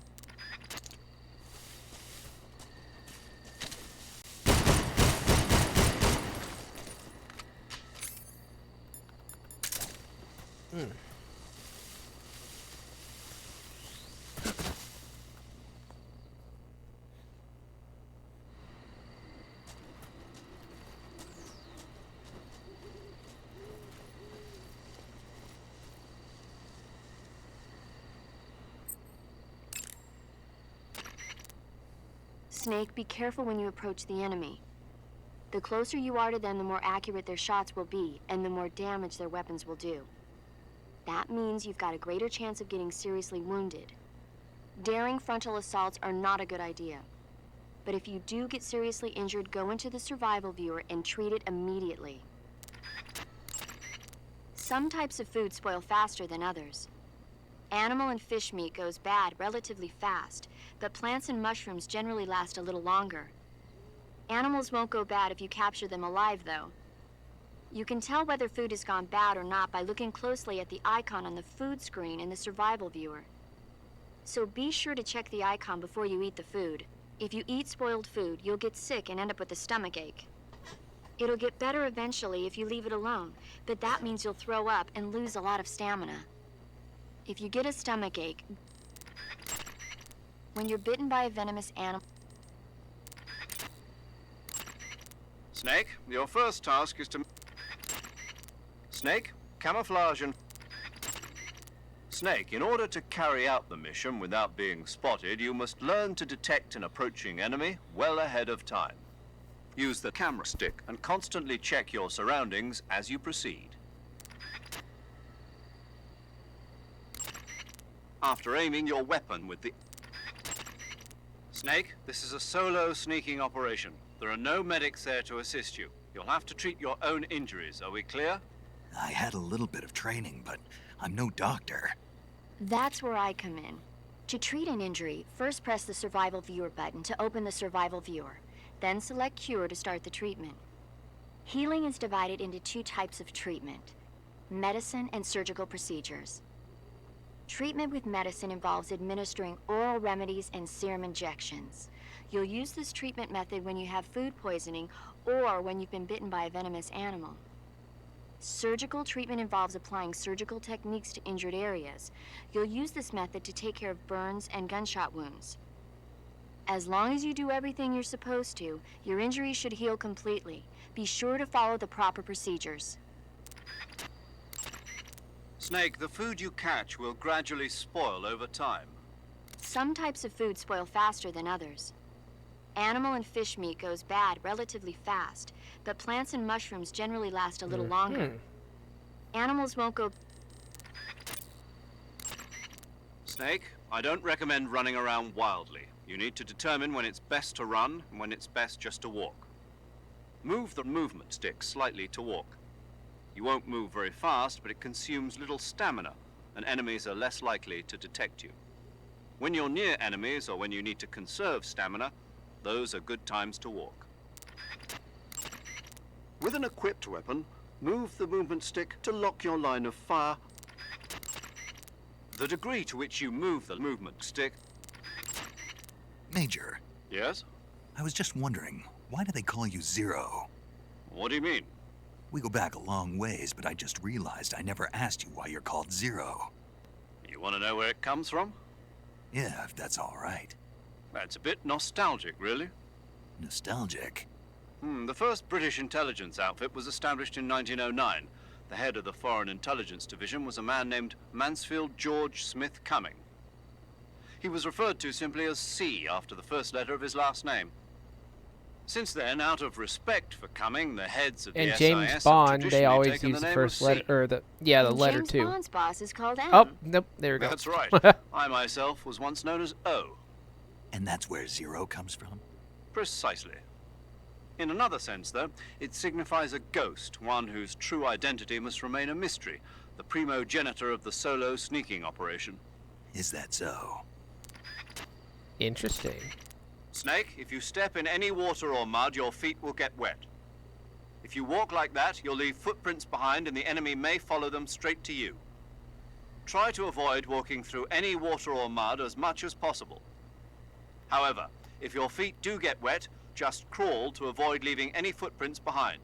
Snake, be careful when you approach the enemy. The closer you are to them, the more accurate their shots will be, and the more damage their weapons will do. That means you've got a greater chance of getting seriously wounded. Daring frontal assaults are not a good idea. But if you do get seriously injured, go into the survival viewer and treat it immediately. Some types of food spoil faster than others. Animal and fish meat goes bad relatively fast, but plants and mushrooms generally last a little longer. Animals won't go bad if you capture them alive, though. You can tell whether food has gone bad or not by looking closely at the icon on the food screen in the survival viewer. So be sure to check the icon before you eat the food. If you eat spoiled food, you'll get sick and end up with a stomachache. It'll get better eventually if you leave it alone, but that means you'll throw up and lose a lot of stamina. If you get a stomachache, when you're bitten by a venomous animal... Snake, your first task is to... Snake, camouflage and... Snake, in order to carry out the mission without being spotted, you must learn to detect an approaching enemy well ahead of time. Use the camera stick and constantly check your surroundings as you proceed. After aiming your weapon with the... Snake, this is a solo sneaking operation. There are no medics there to assist you. You'll have to treat your own injuries. Are we clear? I had a little bit of training, but I'm no doctor. That's where I come in. To treat an injury, first press the survival viewer button to open the survival viewer. Then select cure to start the treatment. Healing is divided into two types of treatment: medicine and surgical procedures. Treatment with medicine involves administering oral remedies and serum injections. You'll use this treatment method when you have food poisoning or when you've been bitten by a venomous animal. Surgical treatment involves applying surgical techniques to injured areas. You'll use this method to take care of burns and gunshot wounds. As long as you do everything you're supposed to, your injury should heal completely. Be sure to follow the proper procedures. Snake, the food you catch will gradually spoil over time. Some types of food spoil faster than others. Animal and fish meat goes bad relatively fast, but plants and mushrooms generally last a little longer. Animals won't go... Snake, I don't recommend running around wildly. You need to determine when it's best to run and when it's best just to walk. Move the movement stick slightly to walk. You won't move very fast, but it consumes little stamina, and enemies are less likely to detect you. When you're near enemies or when you need to conserve stamina, those are good times to walk. With an equipped weapon, move the movement stick to lock your line of fire. The degree to which you move the movement stick... Major, Yes? I was just wondering, why do they call you Zero? What do you mean? We go back a long ways, but I just realized I never asked you why you're called Zero. You want to know where it comes from? Yeah, if that's all right. That's a bit nostalgic, really. Nostalgic. The first British intelligence outfit was established in 1909. The head of the Foreign Intelligence Division was a man named Mansfield George Smith Cumming. He was referred to simply as C after the first letter of his last name. Since then, out of respect for Cumming, the heads of And the James SIS Bond, have they traditionally always taken use the the name first of letter, C. or the letter James too. Bond's boss is called M. Oh, nope, there we go. That's right. I myself was once known as O. And that's where Zero comes from? Precisely. In another sense, though, it signifies a ghost, one whose true identity must remain a mystery, the primogenitor of the solo sneaking operation. Is that so? Interesting. Snake, if you step in any water or mud, your feet will get wet. If you walk like that, you'll leave footprints behind and the enemy may follow them straight to you. Try to avoid walking through any water or mud as much as possible. However, if your feet do get wet, just crawl to avoid leaving any footprints behind.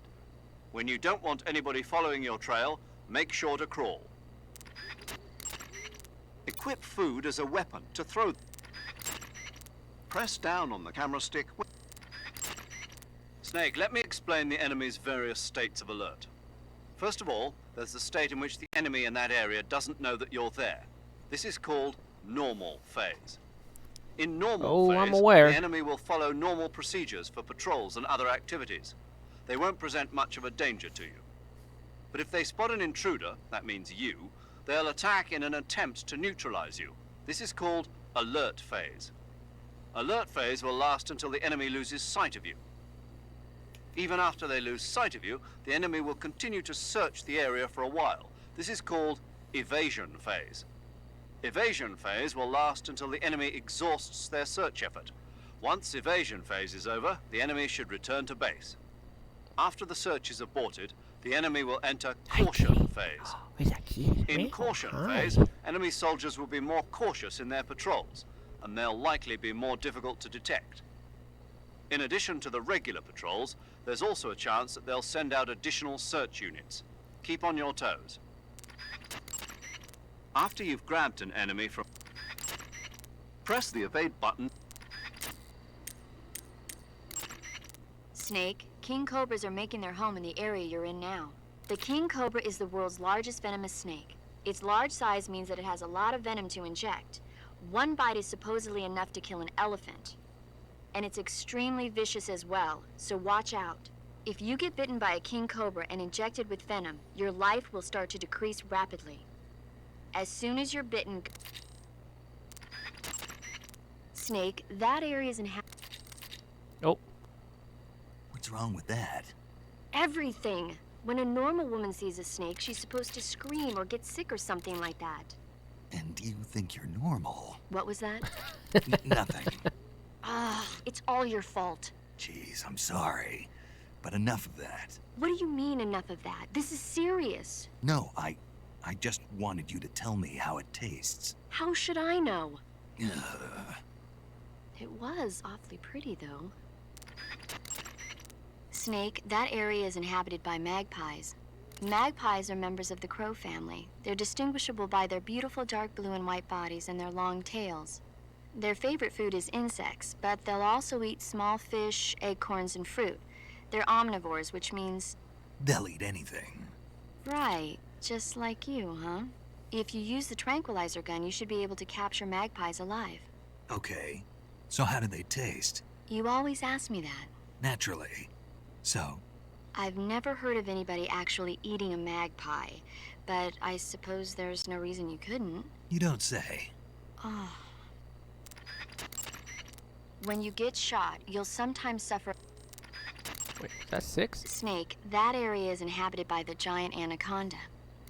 When you don't want anybody following your trail, make sure to crawl. Equip food as a weapon to throw. Press down on the camera stick. Snake, let me explain the enemy's various states of alert. First of all, there's the state in which the enemy in that area doesn't know that you're there. This is called normal phase. In normal phase, I'm aware. the enemy will follow normal procedures for patrols and other activities. They won't present much of a danger to you. But if they spot an intruder, that means you, they'll attack in an attempt to neutralize you. This is called alert phase. Alert phase will last until the enemy loses sight of you. Even after they lose sight of you, the enemy will continue to search the area for a while. This is called evasion phase. Evasion phase will last until the enemy exhausts their search effort. Once evasion phase is over, the enemy should return to base. After the search is aborted, the enemy will enter caution phase. In caution phase, enemy soldiers will be more cautious in their patrols, and they'll likely be more difficult to detect. In addition to the regular patrols, there's also a chance that they'll send out additional search units. Keep on your toes. After you've grabbed an enemy from... press the evade button. Snake, king cobras are making their home in the area you're in now. The king cobra is the world's largest venomous snake. Its large size means that it has a lot of venom to inject. One bite is supposedly enough to kill an elephant. And it's extremely vicious as well, so watch out. If you get bitten by a king cobra and injected with venom, your life will start to decrease rapidly. As soon as you're bitten... Snake, that area is inhabited... Oh. What's wrong with that? Everything! When a normal woman sees a snake, she's supposed to scream or get sick or something like that. And you think you're normal? What was that? Nothing. Ah, it's all your fault. Jeez, I'm sorry. But enough of that. What do you mean, enough of that? This is serious. No, I just wanted you to tell me how it tastes. How should I know? Ugh. It was awfully pretty, though. Snake, that area is inhabited by magpies. Magpies are members of the crow family. They're distinguishable by their beautiful dark blue and white bodies and their long tails. Their favorite food is insects, but they'll also eat small fish, acorns, and fruit. They're omnivores, which means... They'll eat anything. Right, just like you, huh? If you use the tranquilizer gun, you should be able to capture magpies alive. Okay. So how do they taste? You always ask me that. Naturally. So? I've never heard of anybody actually eating a magpie, but I suppose there's no reason you couldn't. You don't say. Oh. When you get shot, you'll sometimes suffer... Wait, that's 6? Snake, that area is inhabited by the giant anaconda.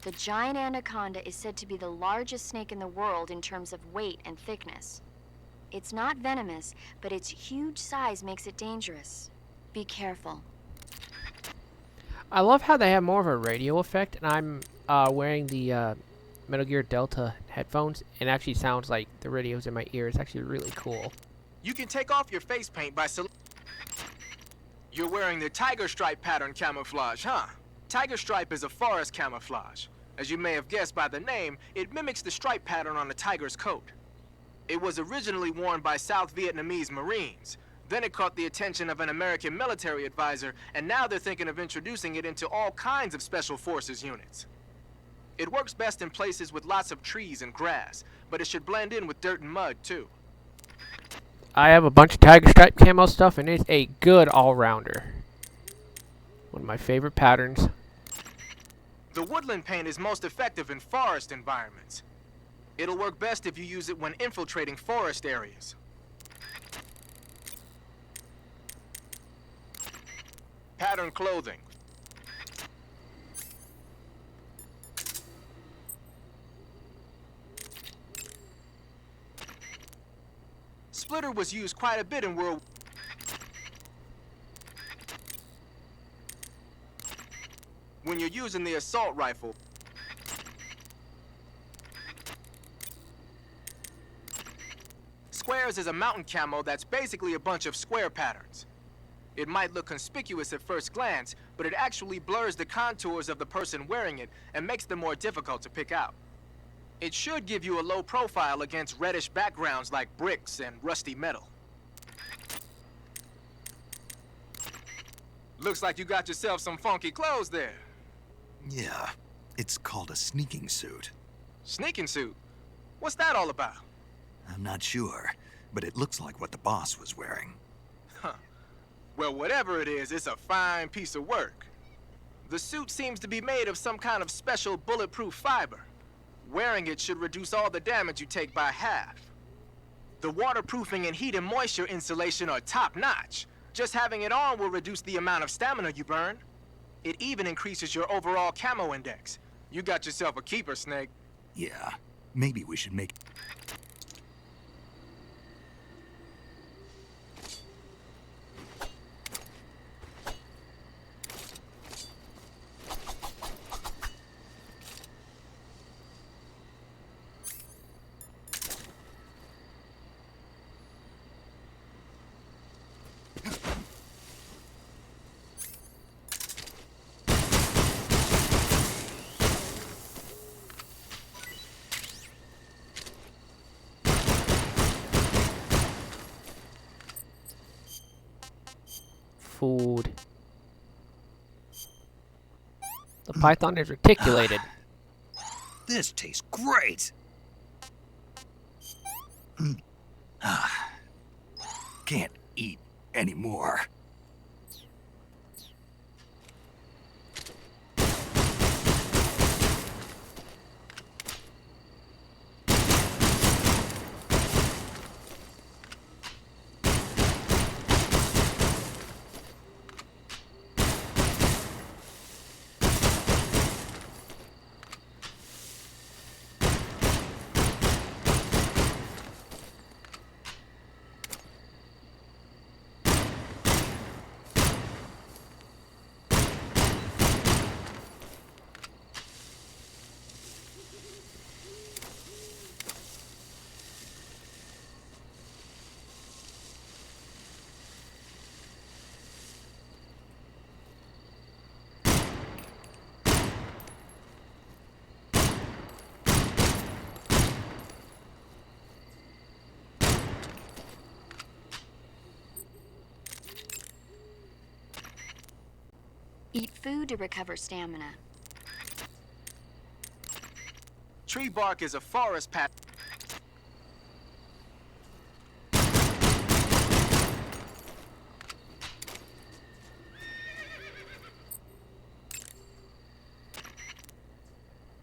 The giant anaconda is said to be the largest snake in the world in terms of weight and thickness. It's not venomous, but its huge size makes it dangerous. Be careful. I love how they have more of a radio effect, and I'm wearing the Metal Gear Delta headphones, and it actually sounds like the radio's in my ear. It's actually really cool. You can take off your face paint by You're wearing the tiger stripe pattern camouflage, huh? Tiger stripe is a forest camouflage. As you may have guessed by the name, it mimics the stripe pattern on a tiger's coat. It was originally worn by South Vietnamese Marines. Then it caught the attention of an American military advisor, and now they're thinking of introducing it into all kinds of special forces units. It works best in places with lots of trees and grass, but it should blend in with dirt and mud, too. I have a bunch of tiger stripe camo stuff, and it's a good all-rounder. One of my favorite patterns. The woodland paint is most effective in forest environments. It'll work best if you use it when infiltrating forest areas. Pattern clothing. Splitter was used quite a bit in World. When you're using the assault rifle, Squares is a mountain camo that's basically a bunch of square patterns. It might look conspicuous at first glance, but it actually blurs the contours of the person wearing it and makes them more difficult to pick out. It should give you a low profile against reddish backgrounds like bricks and rusty metal. Looks like you got yourself some funky clothes there. Yeah, it's called a sneaking suit. Sneaking suit? What's that all about? I'm not sure, but it looks like what the boss was wearing. Huh. Well, whatever it is, it's a fine piece of work. The suit seems to be made of some kind of special bulletproof fiber. Wearing it should reduce all the damage you take by half. The waterproofing and heat and moisture insulation are top-notch. Just having it on will reduce the amount of stamina you burn. It even increases your overall camo index. You got yourself a keeper, Snake. Yeah, maybe we should make... Food. The python is reticulated. This tastes great! Can't eat anymore. Eat food to recover stamina. Tree bark is a forest pattern.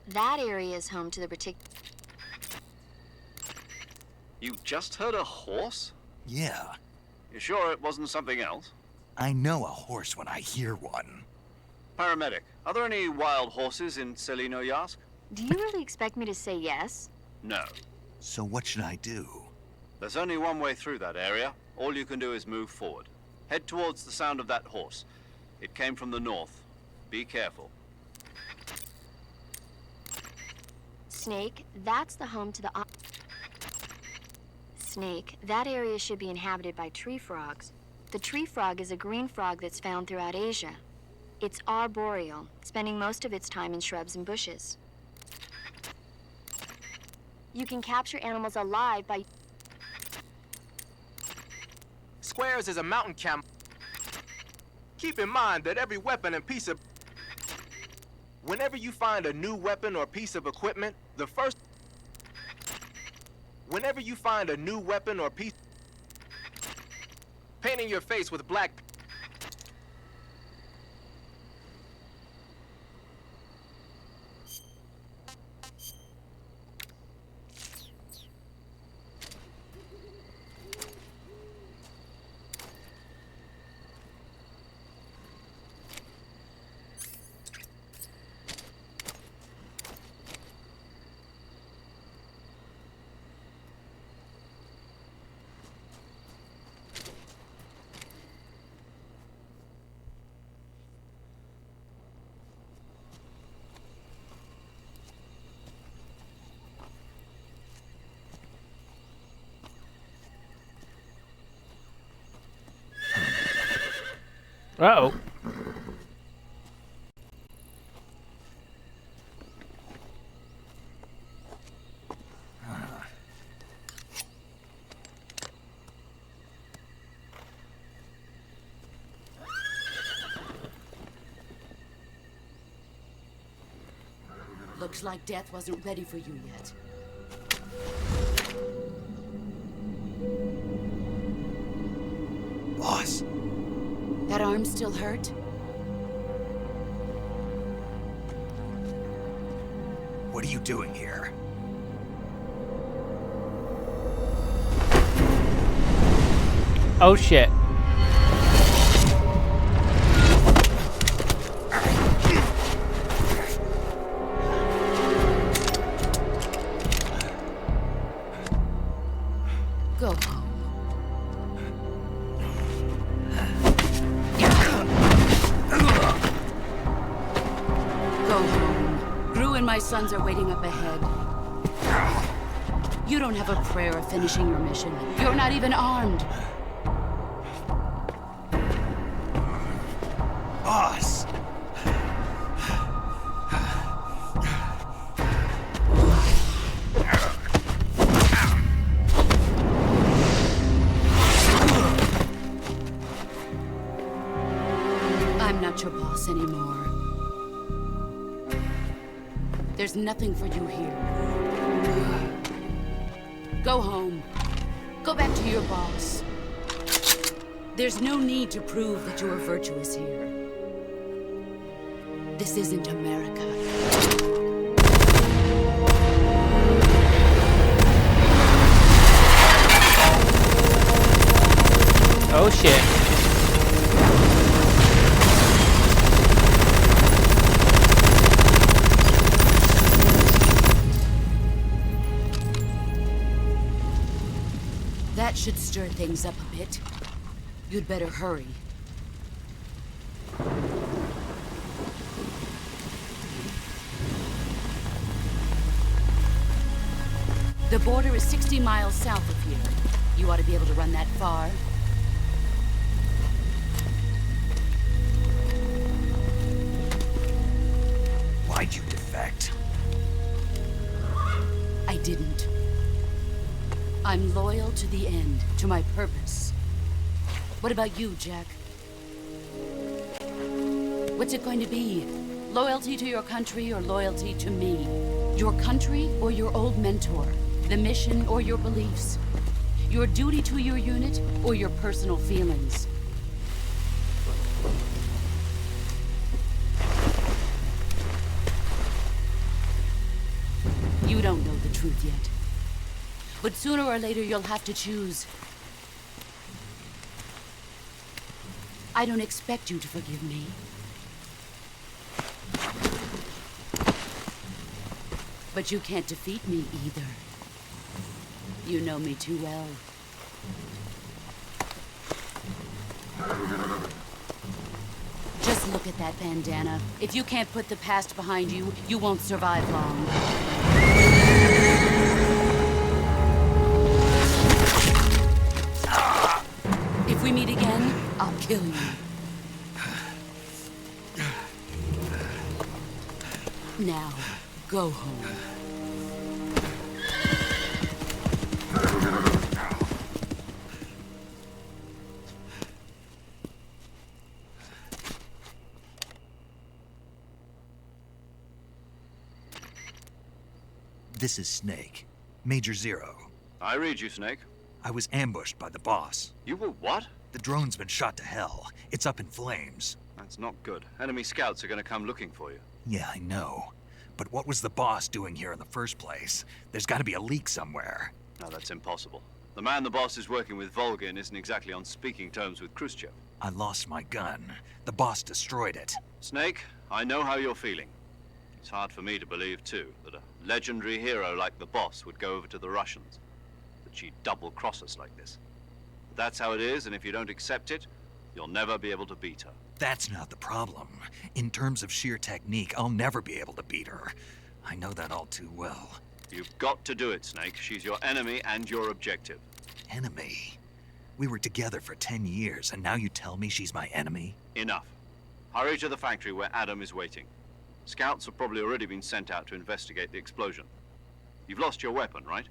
That area is home to the particular... You just heard a horse? Yeah, You sure it wasn't something else? I know a horse when I hear one. Paramedic, are there any wild horses in Selinoyarsk? Do you really expect me to say yes? No. So what should I do? There's only one way through that area. All you can do is move forward. Head towards the sound of that horse. It came from the north. Be careful. Snake, that's the home to the... Snake, that area should be inhabited by tree frogs. The tree frog is a green frog that's found throughout Asia. It's arboreal, spending most of its time in shrubs and bushes. You can capture animals alive by... squares is a mountain camel. Keep in mind that every weapon and piece of... Whenever you find a new weapon or piece of equipment, the first... Whenever you find a new weapon or piece... Painting your face with black... Uh-oh. Looks like death wasn't ready for you yet. Boss. That arm still hurt? What are you doing here? Oh shit. Go home. Go home. Gru and my sons are waiting up ahead. You don't have a prayer of finishing your mission. You're not even armed. Boss! I'm not your boss anymore. There's nothing for you here. Go home. Go back to your boss. There's no need to prove that you are virtuous here. This isn't America. Oh shit. That should stir things up a bit. You'd better hurry. The border is 60 miles south of here. You ought to be able to run that far. Why'd you defect? I didn't. I'm loyal to the end, to my purpose. What about you, Jack? What's it going to be? Loyalty to your country or loyalty to me? Your country or your old mentor? The mission or your beliefs? Your duty to your unit or your personal feelings? You don't know the truth yet. But sooner or later you'll have to choose. I don't expect you to forgive me. But you can't defeat me either. You know me too well. Just look at that bandana. If you can't put the past behind you, you won't survive long. If we meet again, I'll kill you. Now, go home. This is Snake. Major Zero. I read you, Snake. I was ambushed by the boss. You were what? The drone's been shot to hell. It's up in flames. That's not good. Enemy scouts are going to come looking for you. Yeah, I know. But what was the boss doing here in the first place? There's got to be a leak somewhere. No, that's impossible. The man the boss is working with, Volgin, isn't exactly on speaking terms with Khrushchev. I lost my gun. The boss destroyed it. Snake, I know how you're feeling. It's hard for me to believe, too, that a legendary hero like the boss would go over to the Russians. That she'd double-cross us like this. But that's how it is, and if you don't accept it, you'll never be able to beat her. That's not the problem. In terms of sheer technique, I'll never be able to beat her. I know that all too well. You've got to do it, Snake. She's your enemy and your objective. Enemy? We were together for 10 years, and now you tell me she's my enemy? Enough. Hurry to the factory where Adam is waiting. Scouts have probably already been sent out to investigate the explosion. You've lost your weapon, right?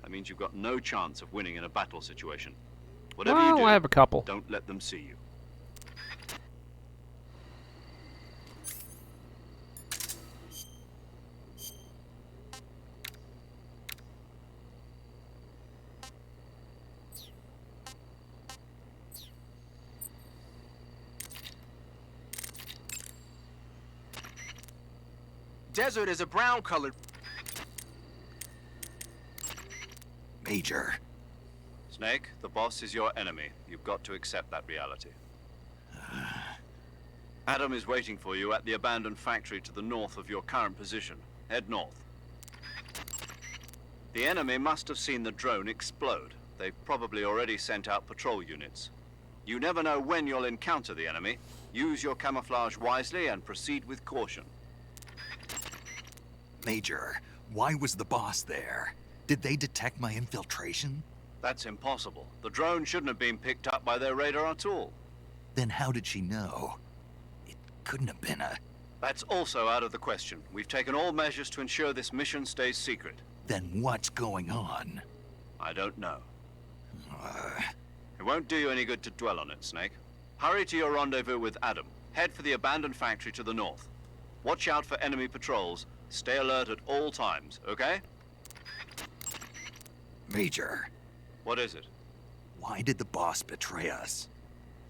That means you've got no chance of winning in a battle situation. Whatever you do, I have a couple. don't let them see you. Desert is a brown-colored... Major. Snake, the boss is your enemy. You've got to accept that reality. Adam is waiting for you at the abandoned factory to the north of your current position. Head north. The enemy must have seen the drone explode. They've probably already sent out patrol units. You never know when you'll encounter the enemy. Use your camouflage wisely and proceed with caution. Major, why was the boss there? Did they detect my infiltration? That's impossible. The drone shouldn't have been picked up by their radar at all. Then how did she know? It couldn't have been a... That's also out of the question. We've taken all measures to ensure this mission stays secret. Then what's going on? I don't know. It won't do you any good to dwell on it, Snake. Hurry to your rendezvous with Adam. Head for the abandoned factory to the north. Watch out for enemy patrols. Stay alert at all times, okay? Major, What is it? why did the boss betray us?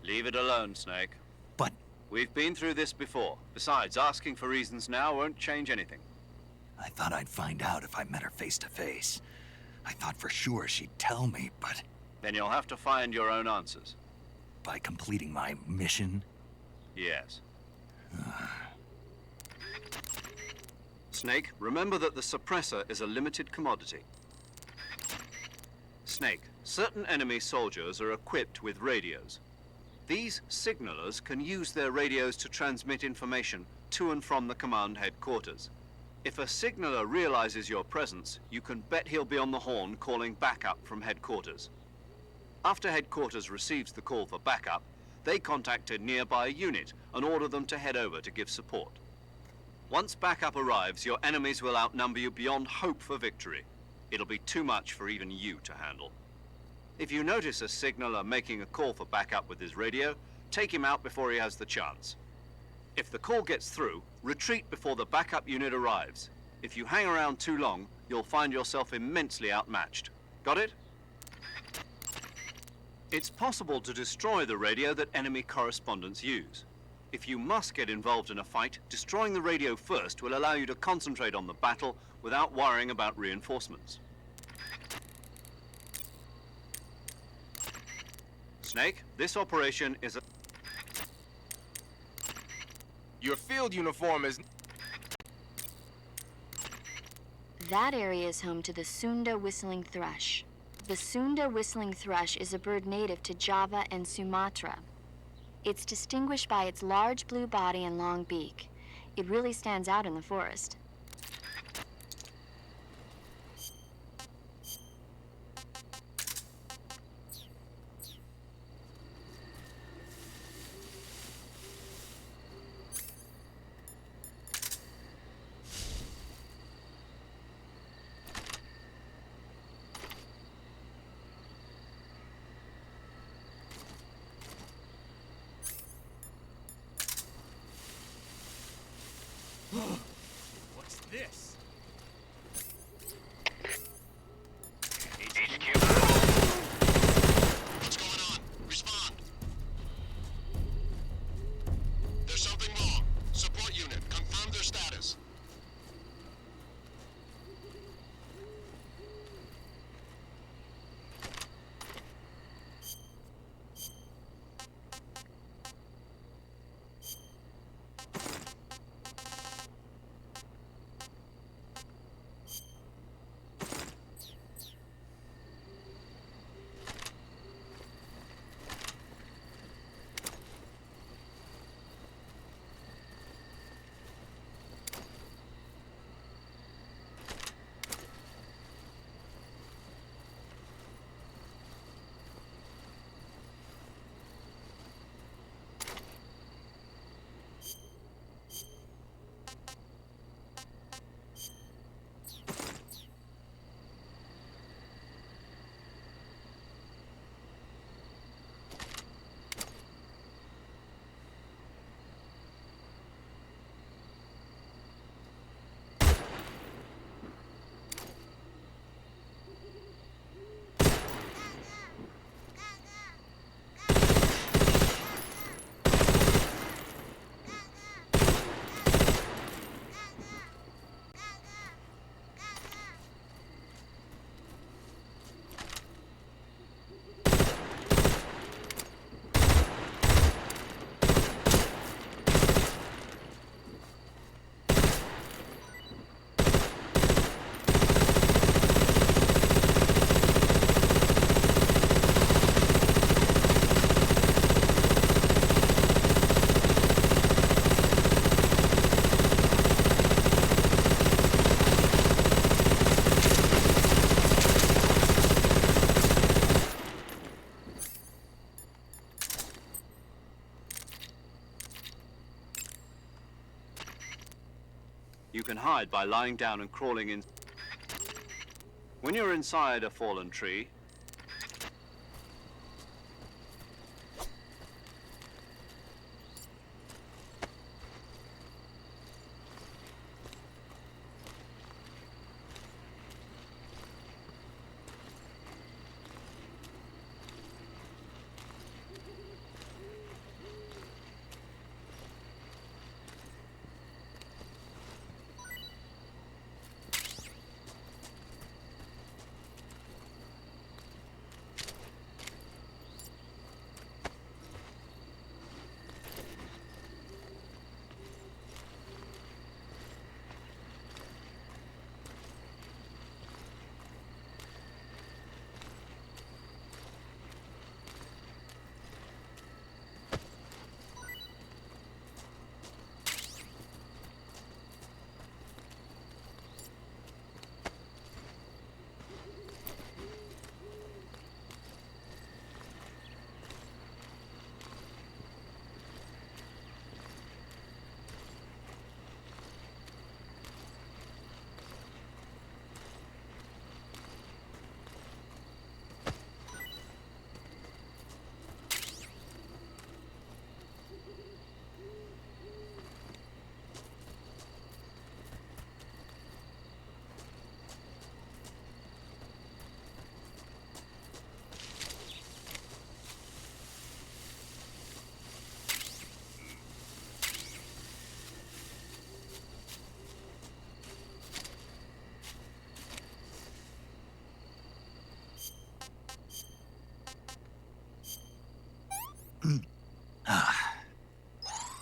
Leave it alone, Snake. But We've been through this before. Besides, asking for reasons now won't change anything. I thought I'd find out if I met her face to face. I thought for sure she'd tell me, but Then you'll have to find your own answers. by completing my mission, Yes. Snake, remember that the suppressor is a limited commodity. Snake, certain enemy soldiers are equipped with radios. These signalers can use their radios to transmit information to and from the command headquarters. If a signaler realizes your presence, you can bet he'll be on the horn calling backup from headquarters. After headquarters receives the call for backup, they contact a nearby unit and order them to head over to give support. Once backup arrives, your enemies will outnumber you beyond hope for victory. It'll be too much for even you to handle. If you notice a signaler making a call for backup with his radio, take him out before he has the chance. If the call gets through, retreat before the backup unit arrives. If you hang around too long, you'll find yourself immensely outmatched. Got it? It's possible to destroy the radio that enemy correspondents use. If you must get involved in a fight, destroying the radio first will allow you to concentrate on the battle without worrying about reinforcements. Snake, this operation is a... Your field uniform is... That area is home to the Sunda whistling thrush. The Sunda whistling thrush is a bird native to Java and Sumatra. It's distinguished by its large blue body and long beak. It really stands out in the forest. What's this? You can hide by lying down and crawling in. When you're inside a fallen tree,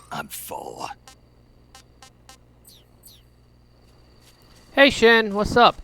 I'm full. Hey Shin, what's up?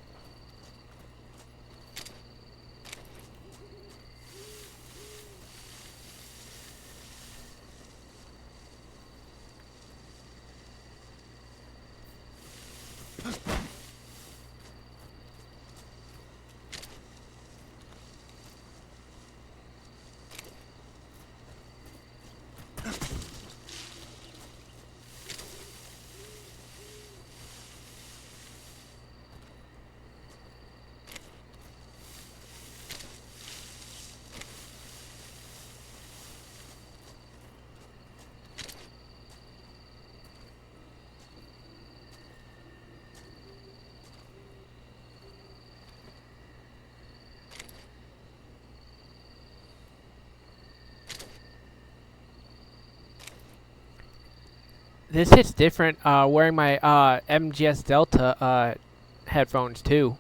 This hits different wearing my MGS Delta headphones too.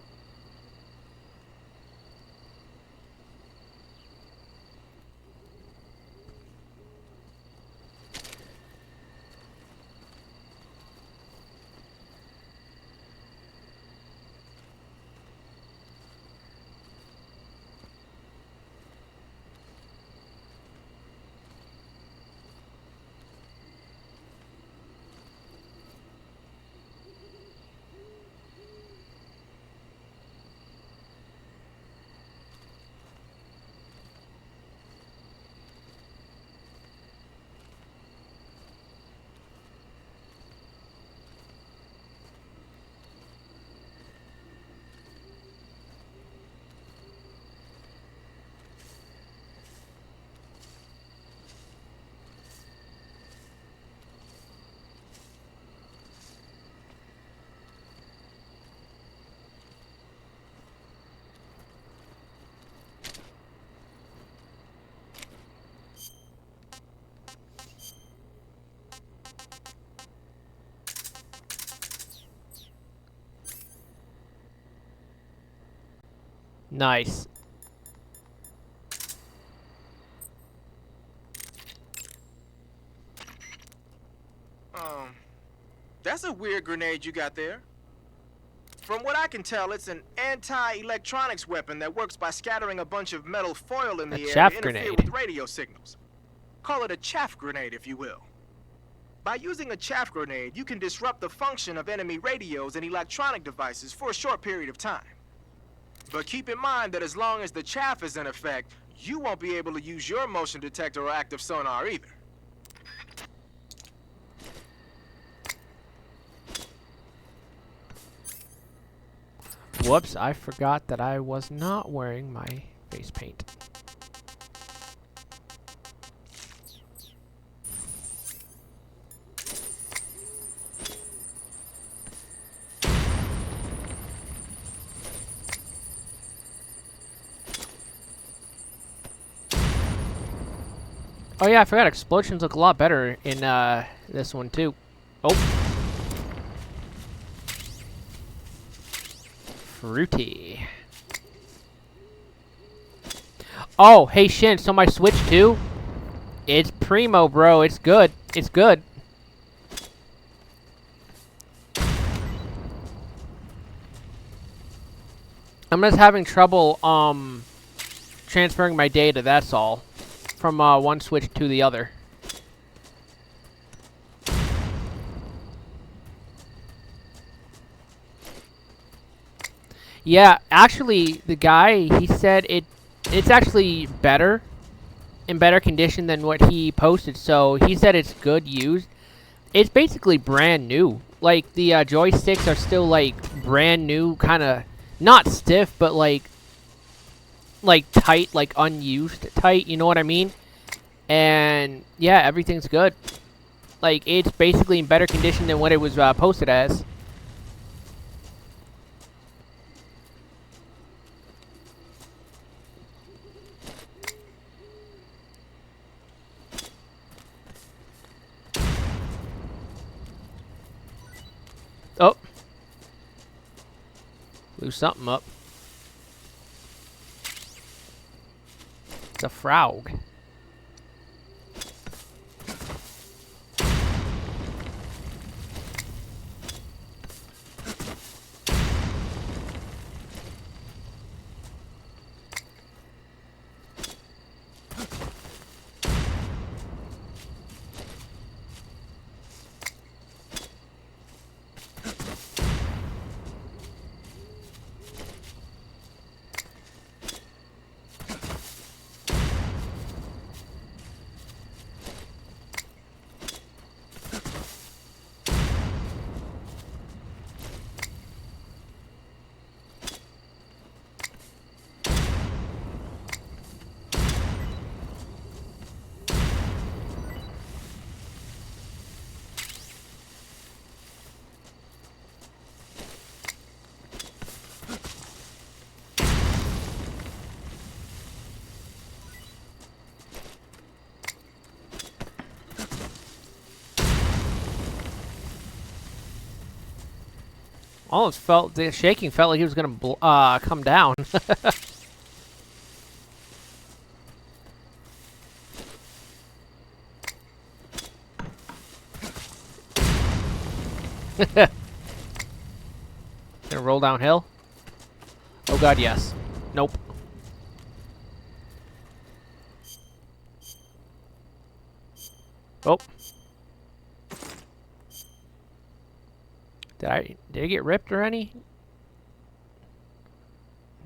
Nice. That's a weird grenade you got there. From what I can tell, it's an anti-electronics weapon that works by scattering a bunch of metal foil in the air to chaff interfere grenade. with radio signals. Call it a chaff grenade, if you will. By using a chaff grenade, you can disrupt the function of enemy radios and electronic devices for a short period of time. But keep in mind that as long as the chaff is in effect, you won't be able to use your motion detector or active sonar either. Whoops, I forgot that I was not wearing my face paint. Oh yeah, I forgot explosions look a lot better in this one too. Oh. Fruity. Oh, hey Shin, so my Switch 2? It's primo, bro. It's good. It's good. I'm just having trouble transferring my data, that's all. From one Switch to the other. Yeah, actually, the guy, he said it's actually better, in better condition than what he posted, so he said it's good used. It's basically brand new. Like, the joysticks are still, like, brand new, kind of, not stiff, but, like, tight, like, unused tight, you know what I mean? And, yeah, everything's good. Like, it's basically in better condition than what it was posted as. Oh. Blew something up. It's a frog. Almost felt, the shaking felt like he was going to come down. Gonna roll downhill? Oh god, yes. Nope. Oh. Did it get ripped or any?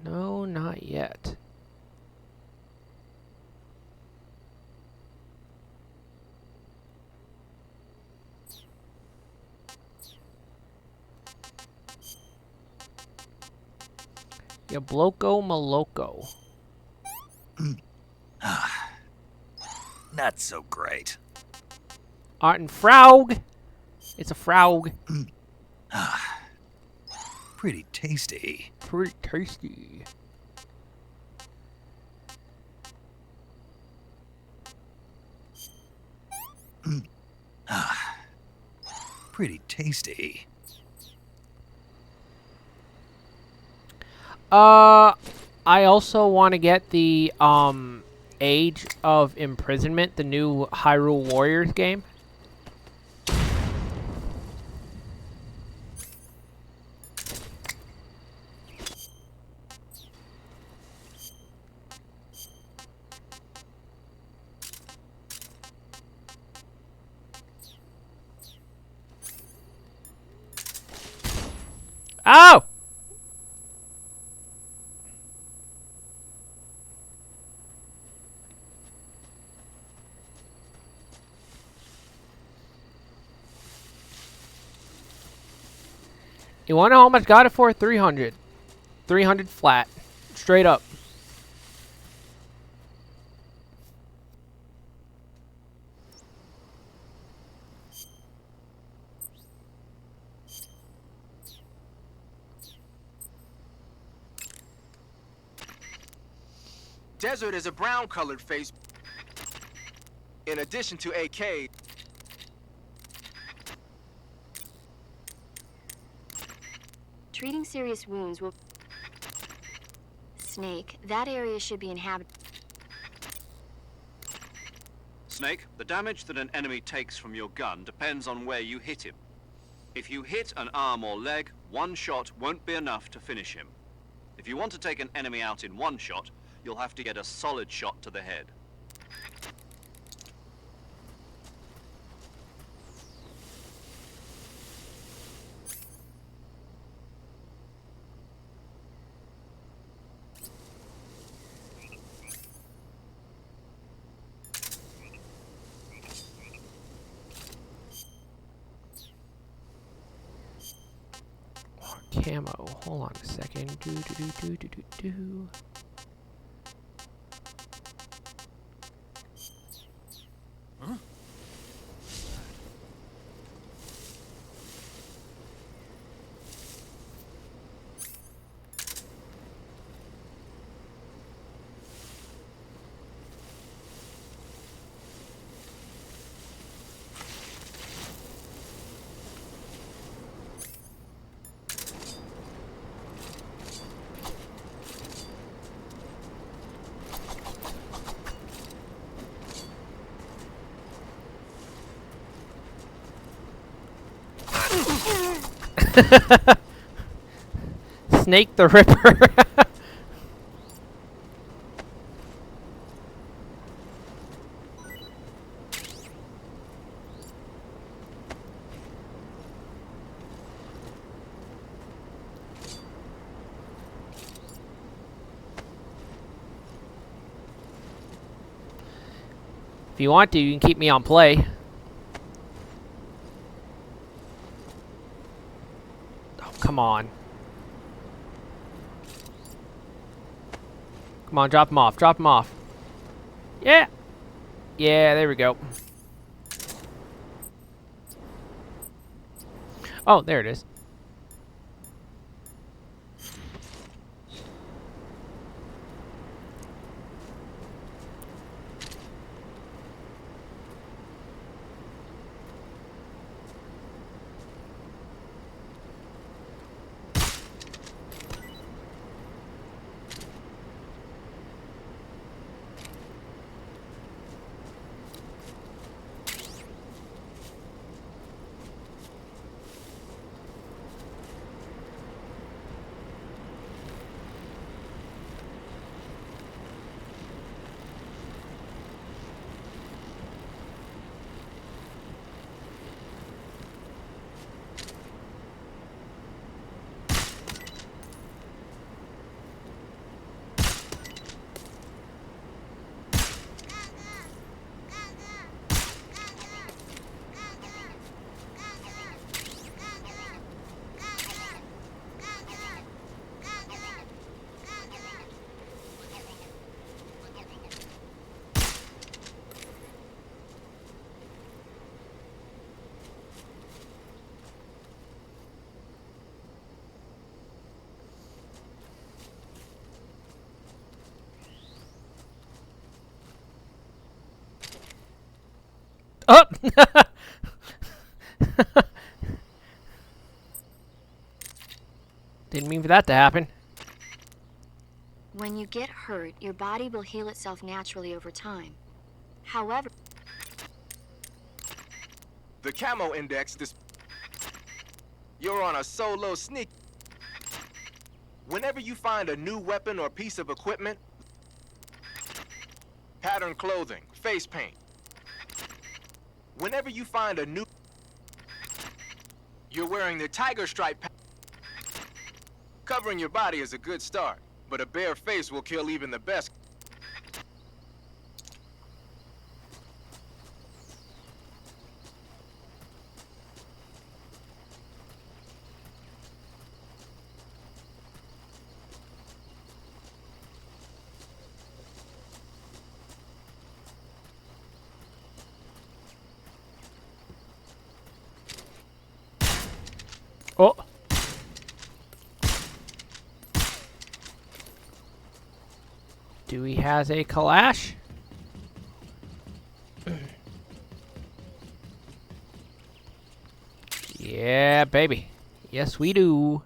No, not yet. Yeah, Bloco Maloko. Not so great. Art and Frog. It's a frog. Pretty tasty. Pretty tasty. Pretty tasty. I also want to get the Age of Imprisonment, the new Hyrule Warriors game. Oh! You wanna know how much got it for? 300. 300 flat. Straight up. Desert is a brown-colored face. In addition to AK, Treating serious wounds will... Snake, that area should be inhabited. Snake, the damage that an enemy takes from your gun depends on where you hit him. If you hit an arm or leg, one shot won't be enough to finish him. If you want to take an enemy out in one shot, you'll have to get a solid shot to the head. Camo. Hold on a second. Do. Snake the Ripper. If you want to, you can keep me on play. Oh, come on. Come on, drop him off. Drop him off. Yeah. Yeah, there we go. Oh, there it is. Oh! Didn't mean for that to happen. When you get hurt, your body will heal itself naturally over time. However, the camo index you're on a solo sneak. Whenever you find a new weapon or piece of equipment, pattern clothing, face paint. Whenever you find a new... You're wearing the tiger stripe. Covering your body is a good start, but a bare face will kill even the best. Oh. Dewey has a Kalash. Yeah, baby. Yes, we do.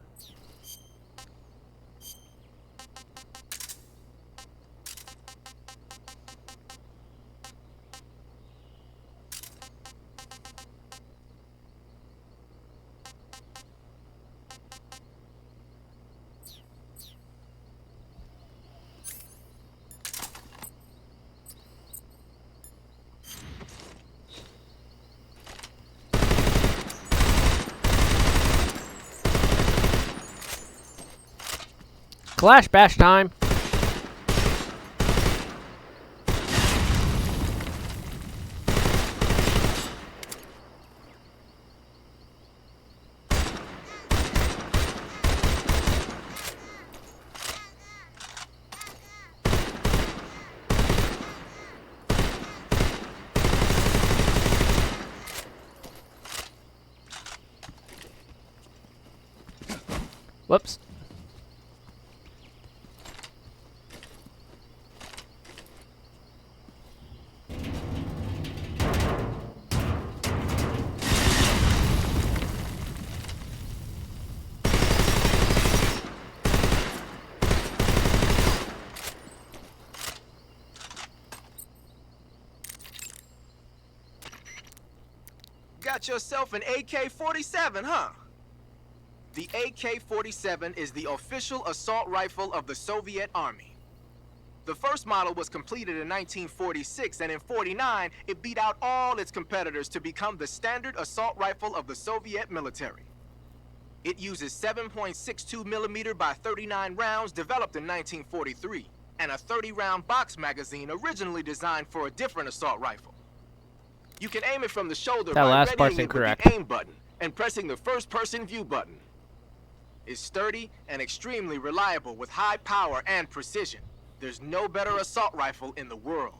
Clash bash time. Whoops. Got yourself an AK-47, huh? The AK-47 is the official assault rifle of the Soviet Army. The first model was completed in 1946, and in 49, it beat out all its competitors to become the standard assault rifle of the Soviet military. It uses 7.62 millimeter by 39 rounds developed in 1943, and a 30-round box magazine originally designed for a different assault rifle. You can aim it from the shoulder That by last part's readying it with incorrect. the aim button and pressing the first-person view button. It's sturdy and extremely reliable with high power and precision. There's no better assault rifle in the world.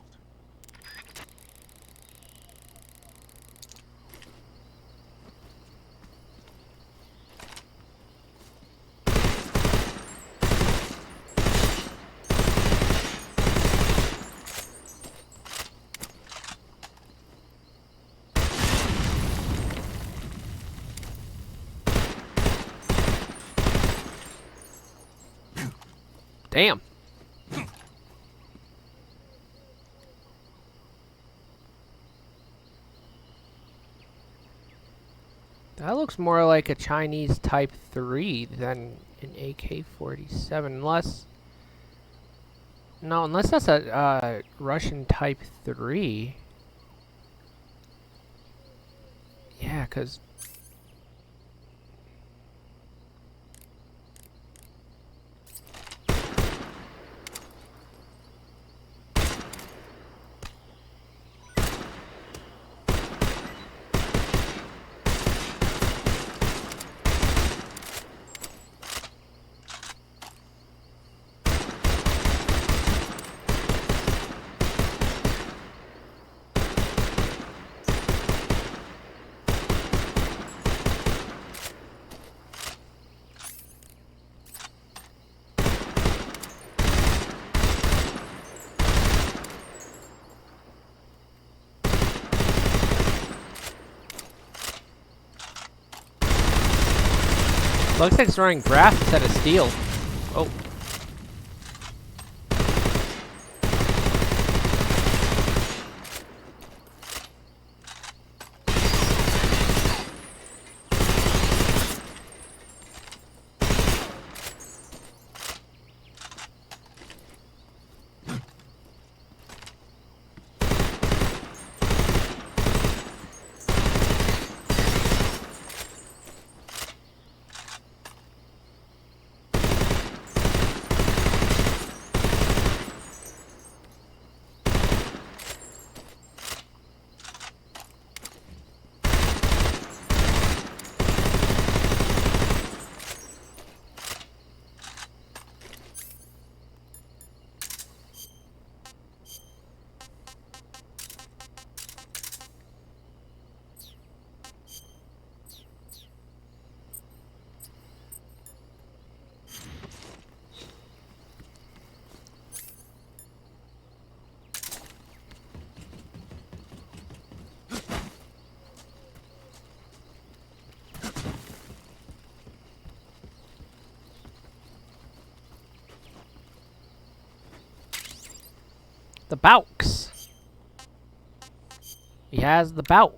Damn. That looks more like a Chinese Type 3 than an AK-47, unless... No, unless that's a Russian Type 3. Yeah, because... Looks like it's running brass instead of steel. Oh. The Baux. He has the Baux.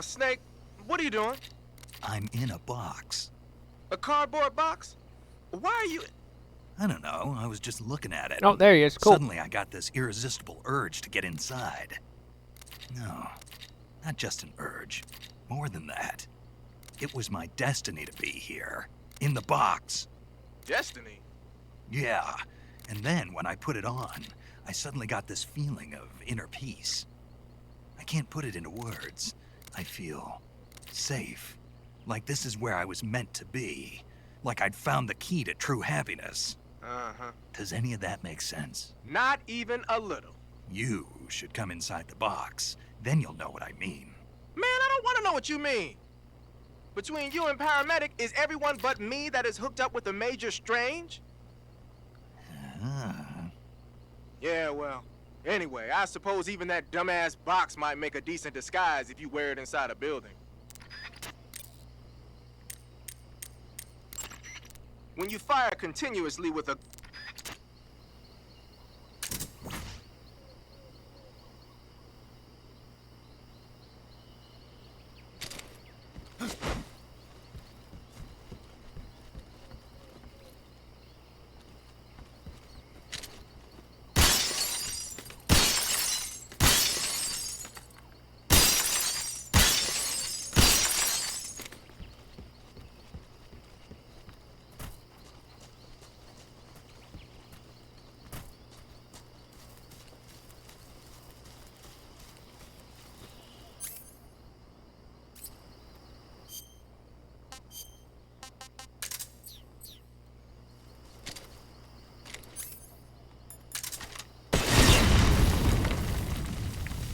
Snake, what are you doing? I'm in a box. A cardboard box? Why are you... I don't know, I was just looking at it. Oh, there he is. Cool. Suddenly I got this irresistible urge to get inside. No, not just an urge. More than that. It was my destiny to be here. In the box. Destiny? Yeah, and then when I put it on, I suddenly got this feeling of inner peace. I can't put it into words. I feel safe. Like this is where I was meant to be. Like I'd found the key to true happiness. Uh-huh. Does any of that make sense? Not even a little. You should come inside the box. Then you'll know what I mean. Man, I don't want to know what you mean. Between you and Paramedic, is everyone but me that is hooked up with the Major Strange? Ah. Yeah, well, anyway, I suppose even that dumbass box might make a decent disguise if you wear it inside a building. When you fire continuously with a...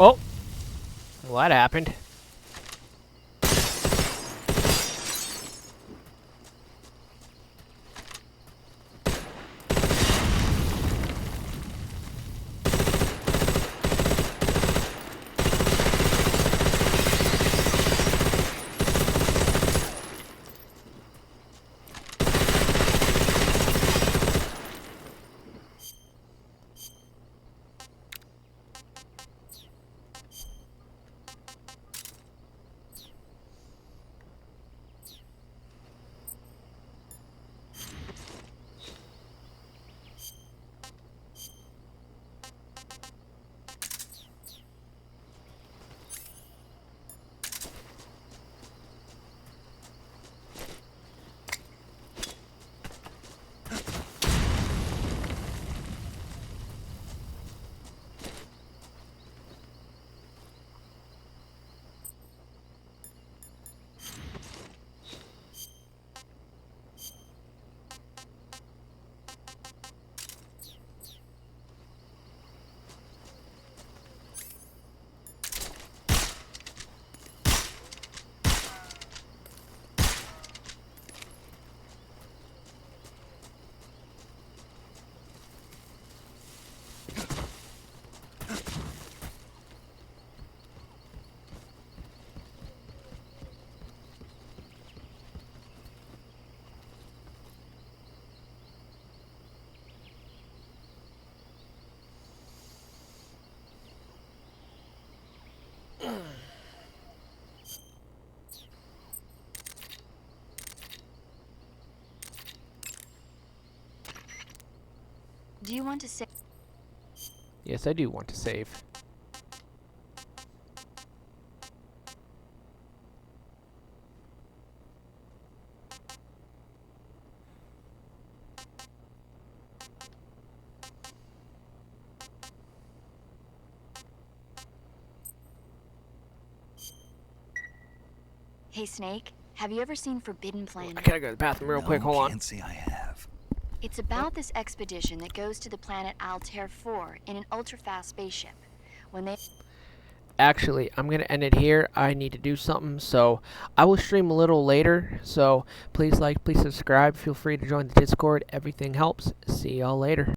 Oh. Well, that happened. Do you want to say... Yes, I do want to save. Hey, Snake, have you ever seen Forbidden Planet? I gotta go to the bathroom real quick. Hold on. Can't say I have. It's about this expedition that goes to the planet Altair 4 in an ultra-fast spaceship. When they... Actually, I'm going to end it here. I need to do something, so I will stream a little later. So please like, please subscribe. Feel free to join the Discord. Everything helps. See y'all later.